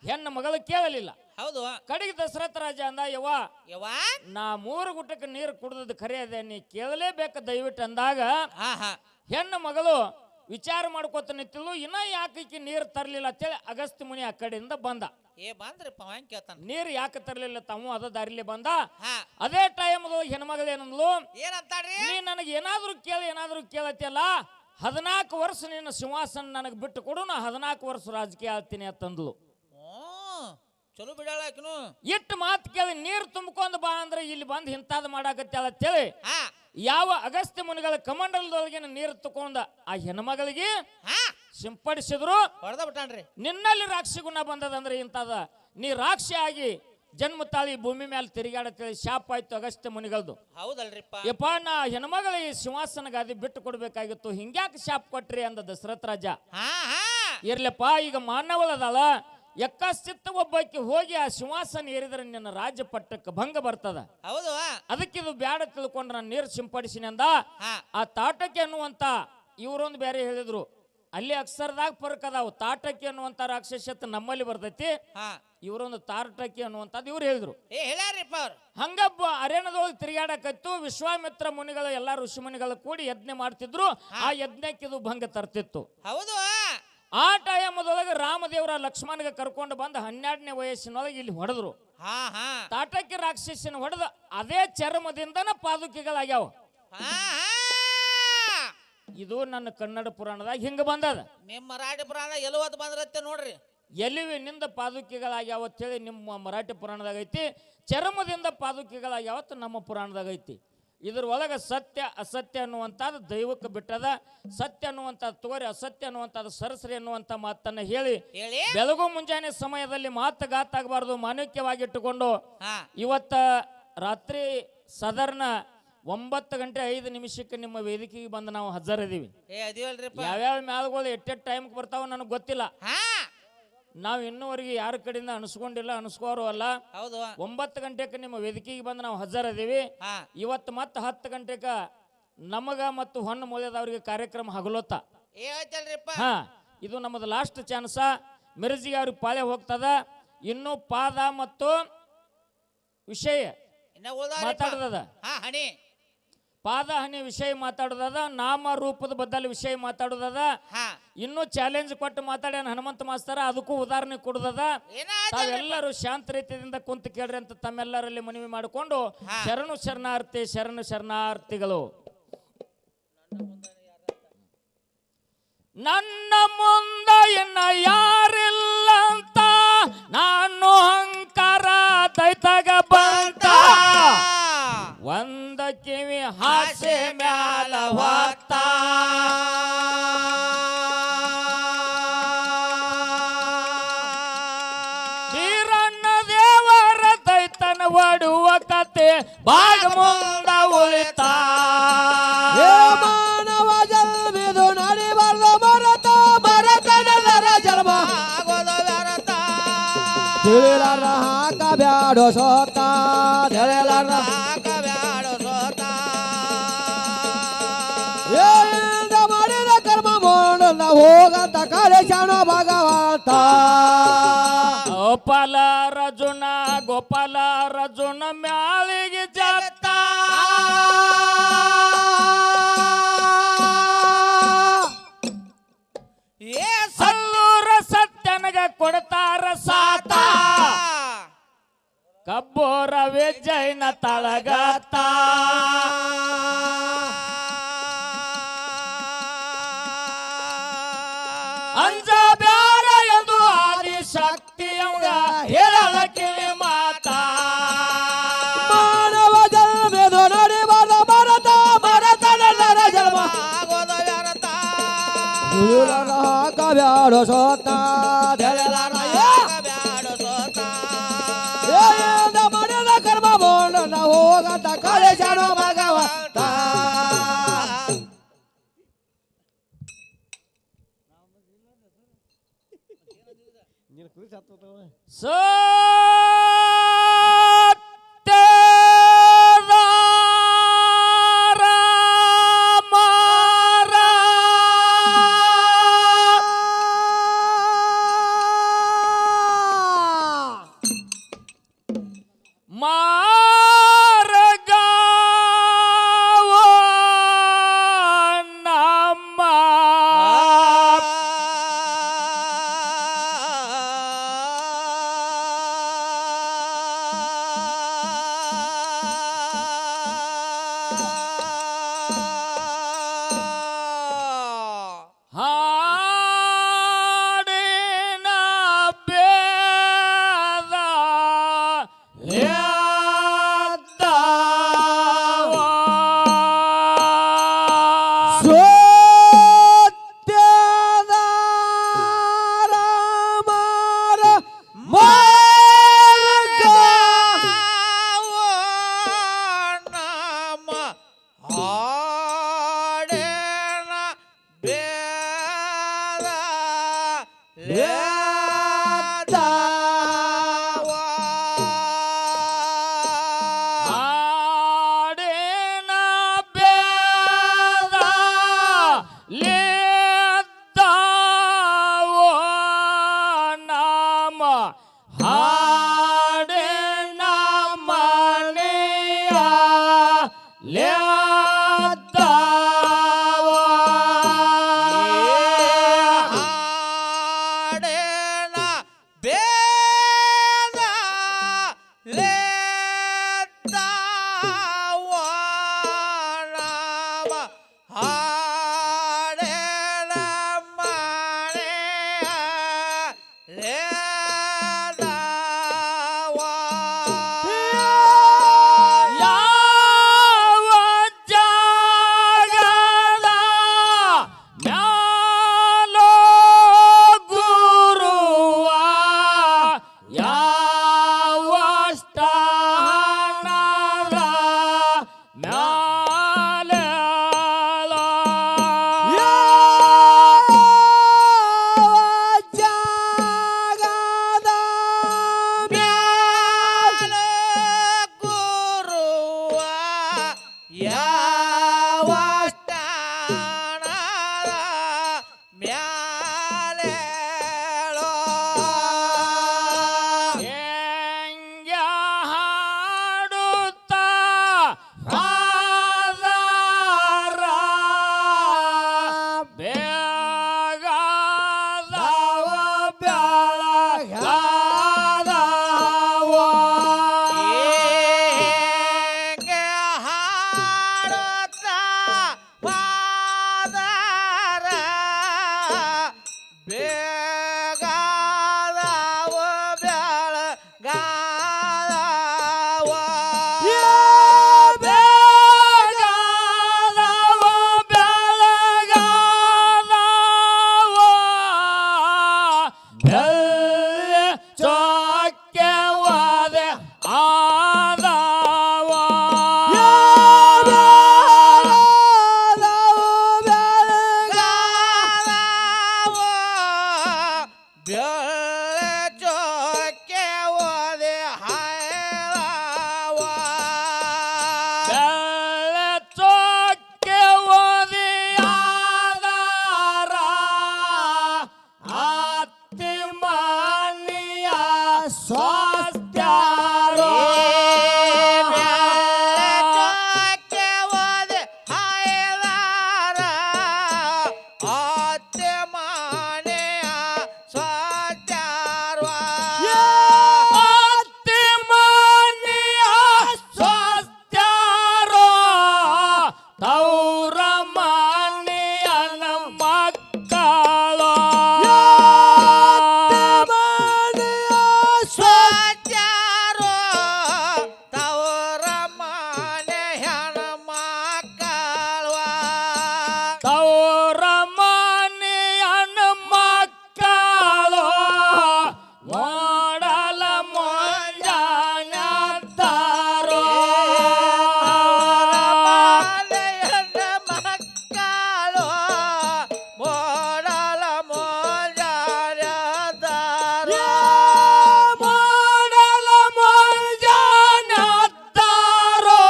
ಹೆಣ್ಣು ಮಗಳು ಕೇಳಲಿಲ್ಲ. ಹೌದು. ಕಡೆಗೆ ದಶರಥ ರಾಜ ಅಂದ, ಯವ್ವ ನಾ 3 ಗುಟ್ಟಕ್ಕೆ ನೀರು ಕುಡ್ದದ್ದು ಖರೆ ಅದೇ, ನೀ ಕೇಳಲೇಬೇಕು ದಯವಿಟ್ಟು ಅಂದಾಗ, ಹೆಣ್ಣು ಮಗಳು ವಿಚಾರ ಮಾಡ್ಕೋತ ನಿಂತಿದ್ಲು. ಇನ್ನ ಯಾಕೆ ನೀರು ತರ್ಲಿಲ್ಲ ಅಂತೇಳಿ ಅಗಸ್ತ್ಯ ಮುನಿ ಆ ಕಡೆಯಿಂದ ಬಂದ. ನೀರು ಯಾಕೆ ತರ್ಲಿಲ್ಲ ತಾವು ಅದ ದಾರಿಲಿ ಬಂದ. ಅದೇ ಟೈಮ್ ಹೆಣ್ಮಗಳು ಏನಂದ್ಲು, ನೀ ನನಗೆ ಏನಾದ್ರೂ ಕೇಳತ್ತಿಯಲ್ಲ, 14 ವರ್ಷ ನಿನ್ನ ಸಿಂಹಾಸನ ನನಗೆ ಬಿಟ್ಟು ಕೊಡು, ನಾ 14 ವರ್ಷ ರಾಜಕೀಯ ಆಳ್ತೀನಿ ಅಂತಂದ್ಲು. ಚಲೋ ಬಿಡಾಳ. ಇಟ್ಟು ಮಾತು ಕೇಳಿ ನೀರು ತುಂಬಿಕೊಂಡು ಬಾ ಅಂದ್ರೆ ಇಲ್ಲಿ ಬಂದು ಇಂಥದ್ದು ಮಾಡಾಕತ್ತೇಳ ಅಂತೇಳಿ ಯಾವ ಅಗಸ್ತ್ಯ ಮುನಿಗಳ ಕಮಂಡಲದೊಳಗಿನ ನೀರು ತಕೊಂಡ ಆ ಹೆಣ್ಮಗಳಿಗೆ ಸಿಂಪಡಿಸಿದ್ರು. ನಿನ್ನಲ್ಲಿ ರಾಕ್ಷಿ ಗುಣ ಬಂದದಂದ್ರೆ ಇಂಥದ, ನೀ ರಾಕ್ಷಿ ಆಗಿ ಜನ್ಮ ತಾಳಿ ಭೂಮಿ ಮೇಲೆ ತಿರುಗಾಡತ್ತೇಳಿ ಶಾಪ ಆಯ್ತು ಅಗಸ್ತ್ಯ ಮುನಿಗಳದು. ಹೌದಲ್ರಿಪ್ಪ. ಯಪ್ಪ ನಾ ಹೆಣ್ಮಗಳ ಈ ಸಿಂಹಾಸನ ಗಾದಿ ಬಿಟ್ಟು ಕೊಡ್ಬೇಕಾಗಿತ್ತು, ಹಿಂಗ್ಯಾಕೆ ಶಾಪ ಕೊಟ್ರಿ ಅಂದ ದಶರಥ ರಾಜ. ಇರ್ಲಪ್ಪ ಈಗ ಮಾನವಳದಲ್ಲ, ಯಕ್ಕಶ್ಚಿತ್ತ ಒಬ್ಬಾಕಿ ಹೋಗಿ ಆ ಸಿಂಹಾಸನ ಏರಿದ್ರೆ ನಿನ್ನ ರಾಜ್ಯ ಪಟ್ಟಕ್ಕೆ ಭಂಗ ಬರ್ತದ. ಹೌದು ಅದಕ್ಕಿದು ಬ್ಯಾಡ ತಿಳ್ಕೊಂಡು ನಾನು ನೀರು ಸಿಂಪಡಿಸಿನಿ ಅಂದ. ಹಾ ಆ ತಾಟಕ್ಕೆ ಅನ್ನುವಂತ ಇವರೊಂದು ಬೇರೆ ಹೇಳಿದ್ರು. ಅಲ್ಲಿ ಅಕ್ಷರದಾಗ ಫರ್ಕ್ ಅದಾವು. ತಾಟಕ್ಕೆ ಅನ್ನುವಂತ ರಾಕ್ಷಸತ್ವ ನಮ್ಮಲ್ಲಿ ಬರ್ತೈತಿ, ಹಾ ಇವರೊಂದು ತಾಟಕ್ಕೆ ಅನ್ನುವಂಥದ್ದು ಇವ್ರು ಹೇಳಿದ್ರು. ಹೇಳ್ಯಾರಿಪ್ಪ ಅವ್ರು. ಹಂಗಬ್ಬ ಅರೇಣದೊಳಗೆ ತಿರುಗಾಡಕತ್ತು. ವಿಶ್ವಾಮಿತ್ರ ಮುನಿಗಳು ಎಲ್ಲಾ ಋಷಿ ಮುನಿಗಳು ಕೂಡಿ ಯಜ್ಞ ಮಾಡ್ತಿದ್ರು. ಆ ಯಜ್ಞಕ್ಕೆ ಇದು ಭಂಗ ತರ್ತಿತ್ತು. ಹೌದು ಆ ಟೈಮದೊಳಗೆ ರಾಮದೇವರ ಲಕ್ಷ್ಮಣಗೆ ಕರ್ಕೊಂಡು ಬಂದು 12ನೇ ವಯಸ್ಸಿನೊಳಗೆ ಇಲ್ಲಿ ಹೊಡೆದ್ರು. ಹಾ ಹಾ ತಾಟಕ್ಕೆ ರಾಕ್ಷಸನ ಹೊಡೆದ ಅದೇ ಚರ್ಮದಿಂದನ ಪಾದುಕೆಗಳಾಗ್ಯಾವ. ಹಾ ಇದು ನನ್ನ ಕನ್ನಡ ಪುರಾಣದಾಗ ಹಿಂಗ ಬಂದದ. ನಿಮ್ಮ ಮರಾಠಿ ಪುರಾಣ ಎಲುವತ್ತು ಬಂದ್ರತ್ತೆ ನೋಡ್ರಿ. ಎಲಿವಿನಿಂದ ಪಾದುಕೆಗಳಾಗ್ಯಾವ ಅಂತೇಳಿ ನಿಮ್ಮ ಮರಾಠಿ ಪುರಾಣದಾಗ ಐತಿ. ಚರ್ಮದಿಂದ ಪಾದುಕೆಗಳಾಗ್ಯಾವತ್ತು ನಮ್ಮ ಪುರಾಣದಾಗ ಐತಿ. ಇದ್ರ ಒಳಗೆ ಸತ್ಯ ಅಸತ್ಯ ಅನ್ನುವಂಥದ್ದು ದೈವಕ್ಕೆ ಬಿಟ್ಟದ. ಸತ್ಯ ಅನ್ನುವಂಥದ್ದು ತಗೋರಿ, ಅಸತ್ಯ ಅನ್ನುವಂಥದ್ದು ಸರಸರಿ ಅನ್ನುವಂಥ ಮಾತನ್ನ ಹೇಳಿ ಬೆಳಗು ಮುಂಜಾನೆ ಸಮಯದಲ್ಲಿ ಮಾತುಗಾತಾಗಬಾರ್ದು ಮಾನವ್ಯವಾಗಿಟ್ಟುಕೊಂಡು ಇವತ್ತ ರಾತ್ರಿ ಸಾಧಾರಣ 9:05 ನಿಮ್ಮ ವೇದಿಕೆಗೆ ಬಂದು ನಾವು ಹಾಜರಿದೀವಿ. ಯಾವ್ಯಾವ ಮ್ಯಾಲ್ಗಳು ಎಟ್ಟೆಟ್ ಟೈಮ್ಗೆ ಬರ್ತಾವ ನನಗೆ ಗೊತ್ತಿಲ್ಲ. ನಾವು ಇನ್ನೂವರೆಗೆ ಯಾರ ಕಡೆಯಿಂದ ಅನಿಸ್ಕೊಂಡಿಲ್ಲ, ಅನಿಸ್ಕೋರು ಅಲ್ಲ. 9 ಗಂಟೆಗೆ ನಿಮ್ಮ ವೇದಿಕೆಗೆ ಬಂದು ನಾವು ಹಾಜರಿದೀವಿ. ಇವತ್ತು ಮತ್ತೆ 10 ಗಂಟೆಗೆ ನಮಗ ಮತ್ತು ಹೊನ್ನು ಮೂಲೆದವ್ರಿಗೆ ಕಾರ್ಯಕ್ರಮ ಹಗಲೊತ್ತ. ಹಾ, ಇದು ನಮ್ಮದು ಲಾಸ್ಟ್ ಚಾನ್ಸ. ಮಿರ್ಜಿಗೆ ಅವ್ರಿಗೆ ಪಾಳೆ ಹೋಗ್ತದ. ಇನ್ನು ಪಾದ ಮತ್ತು ವಿಷಯ ಮಾತಾಡದ, ಪಾದ ಹನಿ ವಿಷಯ ಮಾತಾಡೋದದ, ನಾಮ ರೂಪದ ಬದಲು ವಿಷಯ ಮಾತಾಡೋದದ. ಇನ್ನು ಚಾಲೆಂಜ್ ಕೊಟ್ಟು ಮಾತಾಡ್ಯಾನ ಹನುಮಂತ ಮಾಸ್ತರ, ಅದಕ್ಕೂ ಉದಾಹರಣೆ ಕೊಡೋದದ. ತಾವೆಲ್ಲರೂ ಶಾಂತ ರೀತಿಯಿಂದ ಕುಂತು ಕೇಳ್ರಿ ಅಂತ ತಮ್ಮೆಲ್ಲರಲ್ಲಿ ಮನವಿ ಮಾಡಿಕೊಂಡು ಶರಣು ಶರಣಾರ್ಥಿ, ಶರಣು ಶರಣಾರ್ಥಿಗಳು. ನನ್ನ ಮುಂದ ಇನ್ನ ಯಾರಿಲ್ಲ ಅಂತ ನಾನು ಅಹಂಕಾರ ದೈತಗ ಬಂತ. ಒಂದ ಕಿವಿ ಹಾಸೆ ಮ್ಯಾಲ ಹೊತ್ತ, ಹಿರಣ್ಣ ದೇವರ ದೈತನ ಒಡುವ ಕತೆ ಬಾಗ ಮುಂದ ಉಳಿತ. ಮಾನವ ಜನ್ಮಿದು ನಡಿಬಾರ್ದು ಮರತ ಮರತನರ ಜನ್ಮ ತಿಳಿಲಾರ ಹಾಕ ಬ್ಯಾಡೋ ಸೋತ, ತಿಳಿಲಾರ ಹಾಕ ಬ್ಯಾಡೋ ಸೋತ. ಏನಿಂದ ಮಾಡಿದ ಕರ್ಮ ಮಾಡೋಣ ಹೋಗಂತ ಕಳಿಸಣ ಭಗವಂತ. ಗೋಪಾಲ ರಜುನ ಗೋಪಾಲ ರಜುನ ಮ್ಯಾಲಿಗೆ ಜತ್ತ. ಸಲ್ಲೂರ ಸತ್ಯನಗ ಕೊಡ್ತಾರ ಸಾತ. ಕಬ್ಬೋರ ವಿಜಯನ ತಳಗತ್ತ. ಅಂಜ ಬ್ಯಾರ ಎಂದು ಆದಿಶಕ್ತಿ ಅವಂಗ ಹೇಳಕ್ಕೆ ಮಾತ. ಮಾನವ ಜನ್ಮಿದು ನಡಿಬಾರ್ದು ಮರತ ಮರತನರ ಜನ್ಮ ತಿಳಿಲಾರ ಹಾಕ ಬ್ಯಾಡೋ ಸೋತ, ತಿಳಿಲಾರ ಹಾಕ ಬ್ಯಾಡೋ ಸೋತ. ಏನಿಂದ ಮಾಡಿದ ಕರ್ಮ ಮಾಡೋಣ ಹೋಗಂತ ಕಳಿಸಣ ಭಗವಂತ. ಹಾಡೇನ ಬೇದ ಲೇದ್ದಾವನವ ಹಾಡೇನ ಮನೆಯ ಲೇದ್ದಾವ ಯಾವ ಜಾಗದ ಮ್ಯಾಲೋ ಗುರುವ ಯಾವ ಸ್ಥಾನದ ಮ್ಯಾಲೆ ಜಾಗದ ಮ್ಯಾಲ ಗುರುವ ಯಾವ ಸ್ಥಾನದ ಮ್ಯಾಲೇಳೋ ಹೆಂಗ ಹಾಡುತ್ತಾ ಹಾದಾರ ಬೇಗಾದವ ಬೆಳಗಾದವ ಹೇಗೆ ಹಾಡುತ್ತಾ ವಾದರ ಬೇಗಾದವ ಬೆಳಗಾದವ ಬೇಗಾದವ ಬೆಳಗಾದವ ಬೆಳ್ಳಿ ಚೊಕ್ಕವಾದೆ ಆದವ ಬೆಳೆ ಚೊಕ್ಕೆ ಓದೆ ಹಾಯವ ಬೆಳ್ಳಿ ಚೊಕ್ಕೆ ಓದಿ ಆದಾರ ಅತ್ತಿ ಮನೆಯ ಸ್ವಾಸ್ಥ್ಯಾರೋ ಚೊಕ್ಕೆ ಓದೆ ಹಾಯಲಾರ ಅತ್ತೆ ಮನೆಯ ಸ್ವಚಾರ್ವ ಅತ್ತಿ ಮನೆಯ ಸ್ವಾಸ್ಥ್ಯಾರೋ ತೌರ ಮನೆಯ ಮಕ್ಕಳು ಸ್ವಚಾರೋ ತವರ ಮನೆ ಹೆಣ ಮಕ್ಕಳ್ವ ತೌರ ಮನೆಯ ಮಕ್ಕಳು ಮಾಡಲ ಮುಂಜಾನೆದ್ದಾರೋ ಮನೆಯನ್ನ ಮಕ್ಕಳು ಮೋಡಲ ಮೋಜಾರದಾರ ಮಾಡಲ ಮುಂಜಾನೆದ್ದಾರೋ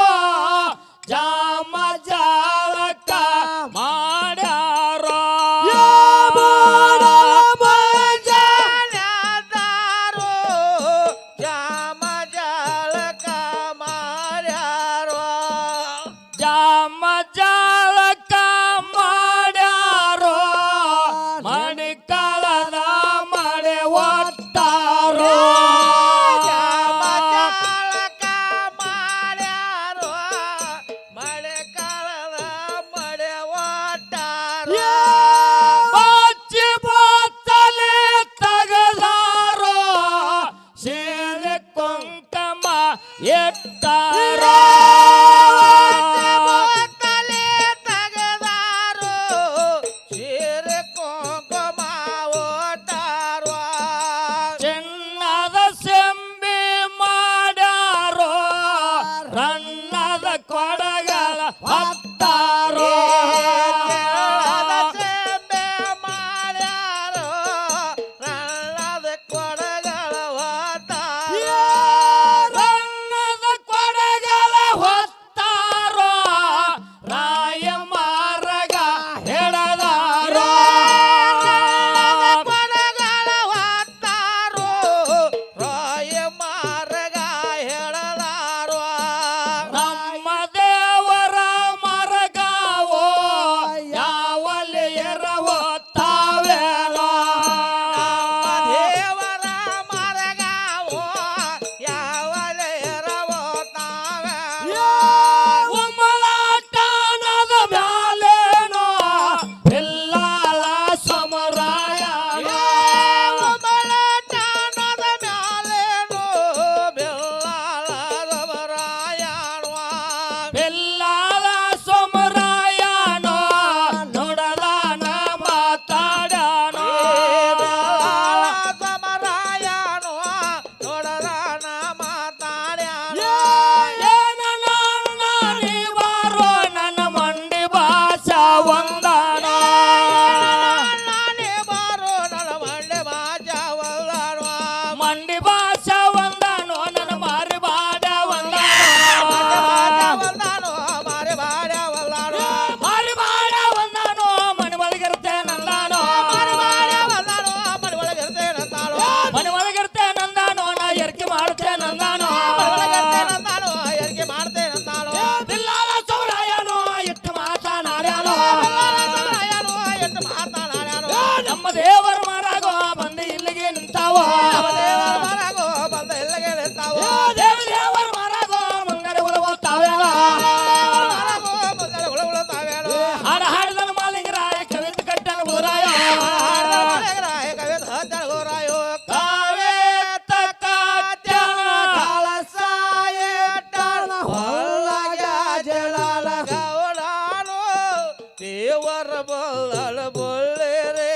ಜಾಮ ಜಾಳಕ ಮಾಡ್ಯಾರೋ ಜಾನದಾರು ಜಾಮ ಜಾಲಕ ಮಾಡ್ಯಾರೋ ಜಾಮ ಜಾಳಕ ಮಾಡ್ಯಾರೋ ಮಣಿ ಕಳದ ಮಳೆ ಒಟ್ಟಾರೋ ಜಾಮ ಜಾಲಕ ಮಾಡ್ಯಾರೋ ಮಳೆ ಕಾಲದ ಮಳೆ ಒಟ್ಟಾರೋ ಬಚ್ಚಿ ಬತ್ತಲೆ ತಗದಾರೋ ಸೀರೆ ಕುಂಕುಮ ಎಟ್ಟಾರೋ ತಲೆ ತಗದಾರು ಸೀರೆ ಕುಂಕುಮ ಓಟಾರೋ ಚಿನ್ನದ ಸೆಂಬಿ ಮಾಡ್ಯಾರೋ ರನ್ನದ ಕೊಡಗಳ ಹತ್ತಾರೋ ಸೆಂಬೆ ಮಾಡ್ಯಾರೋ ರಳ್ಳದ ಕೊಡಗಳ ಓಟಾರೋ ರನ್ನದ ಕೊಡಗಳ ಹೊತ್ತಾರೋ ರಾಯ ಮಾರಗ ಹೆಡದಾರೋ ಕೊಡಗಳ ಹೊತ್ತಾರೋ ರಾಯ ಮಾರ್ಗ ಹೇಳದಾರೋ ನಮ್ಮ ದೇವ ಬಿಲ್ಲಾದ ಸೋಮರಾಯನೋ ನೋಡದಾನ ಮಾತಾಡನೋ ಸಮರಾಯನು ನೋಡದಾನ ಮಾತಾಡ್ಯಾನ ನೀ ಬಾರೋ ನನ್ನ ಮಂಡಿ ಭಾಷಾ ಒಂದಾನ ನಾನೇ ಬಾರೋ ನನ್ನ ಮಂಡೆ ಬಾಜಾ ವಲ್ಲಾಡುವ ಮಂಡಿ ಭಾಷಾ ಒಂದಾನೋ ನನ್ನ ಮಾರಿ ಬಾಡ ವಲ್ಲಾಡು ಮಾರೆ ಬಾಡ್ಯ ವಲ್ಲಾಡು ಮಾರಿ ಬಾಡ ಒಂದಾನೋ ಮನೆ ಒಳಗಿರುತ್ತೆ ನಂದಾನೋ ಮಾರೆ ಬಾಡ್ಯ ವಲ್ಲಾಡು ಮನೆ ಒಳಗಿರ್ತೇನೆ ಅಂತಾಳು ಮನೆ ಒಳಗಿರುತ್ತೆ ನಂದಾನೋ ನಾ ಎರ್ಕೆ ಮಾಡುತ್ತೆ ನಂದಾನೋ ಮನೆ ಒಳಗಿರ್ತೇನೆ ಅಂತಾಳು ಎರಿಗೆ ಮಾಡ್ತೇನೆ ಅಂತಾಳು ಬಿಲ್ಲಾದ ಸೌರಾಯನೋ ಇಟ್ಟು ಮಾತನಾಡ್ಯಾನೋ ಸಮರಾಯನು ಎಷ್ಟು ಮಾತಾಡ್ಯಾನು ನಮ್ಮ ದೇವರ ಮಾರಾಗೋ ಬಂದು ಇಲ್ಲಿಗೆ ನಿಂತಾವೋ ದೇವರ ಮರಗೋ ಬಂದ ಎಲ್ಲಗೆ ನಿಂತಾವು ದೇವರ ಮಾರಾಗೋ ಮುಂಗಡೆ ಉಳಗೋತಾವೇಳ ಮರಗೋ ಮುಂದೆ ಉಳ ತಾವೇಳು ಹಾಡ ಹಾಡಿದನ ಮಾಲಿಂಗರಾಯ ಕವಿತ ಕಟ್ಟನ ಊರಾಯ ಕವಿದ ಹತ್ತಳಗೋರಾಯು ಕಾವೇತ ಕಾತ್ಯಾನ ಗೌಡಾನು ದೇವರ ಬಲ್ಲಳ ಬೊಳ್ಳೆರೆ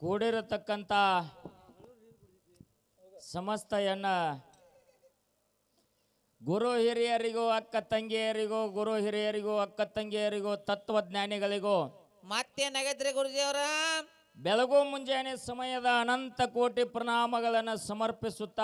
ಕೂಡಿರತಕ್ಕಂಥ ಸಮಸ್ತ ಎಣ್ಣ ಗುರು ಹಿರಿಯರಿಗೂ ಅಕ್ಕ ತಂಗಿಯರಿಗೂ ಗುರು ಹಿರಿಯರಿಗೂ ಅಕ್ಕ ತಂಗಿಯರಿಗೂ ತತ್ವಜ್ಞಾನಿಗಳಿಗೂ ಮತ್ತೇನಾಗೈತ್ರಿ ಗುರುಜಿಯವರ ಬೆಳಗು ಮುಂಜಾನೆ ಸಮಯದ ಅನಂತ ಕೋಟಿ ಪ್ರಣಾಮಗಳನ್ನು ಸಮರ್ಪಿಸುತ್ತಾ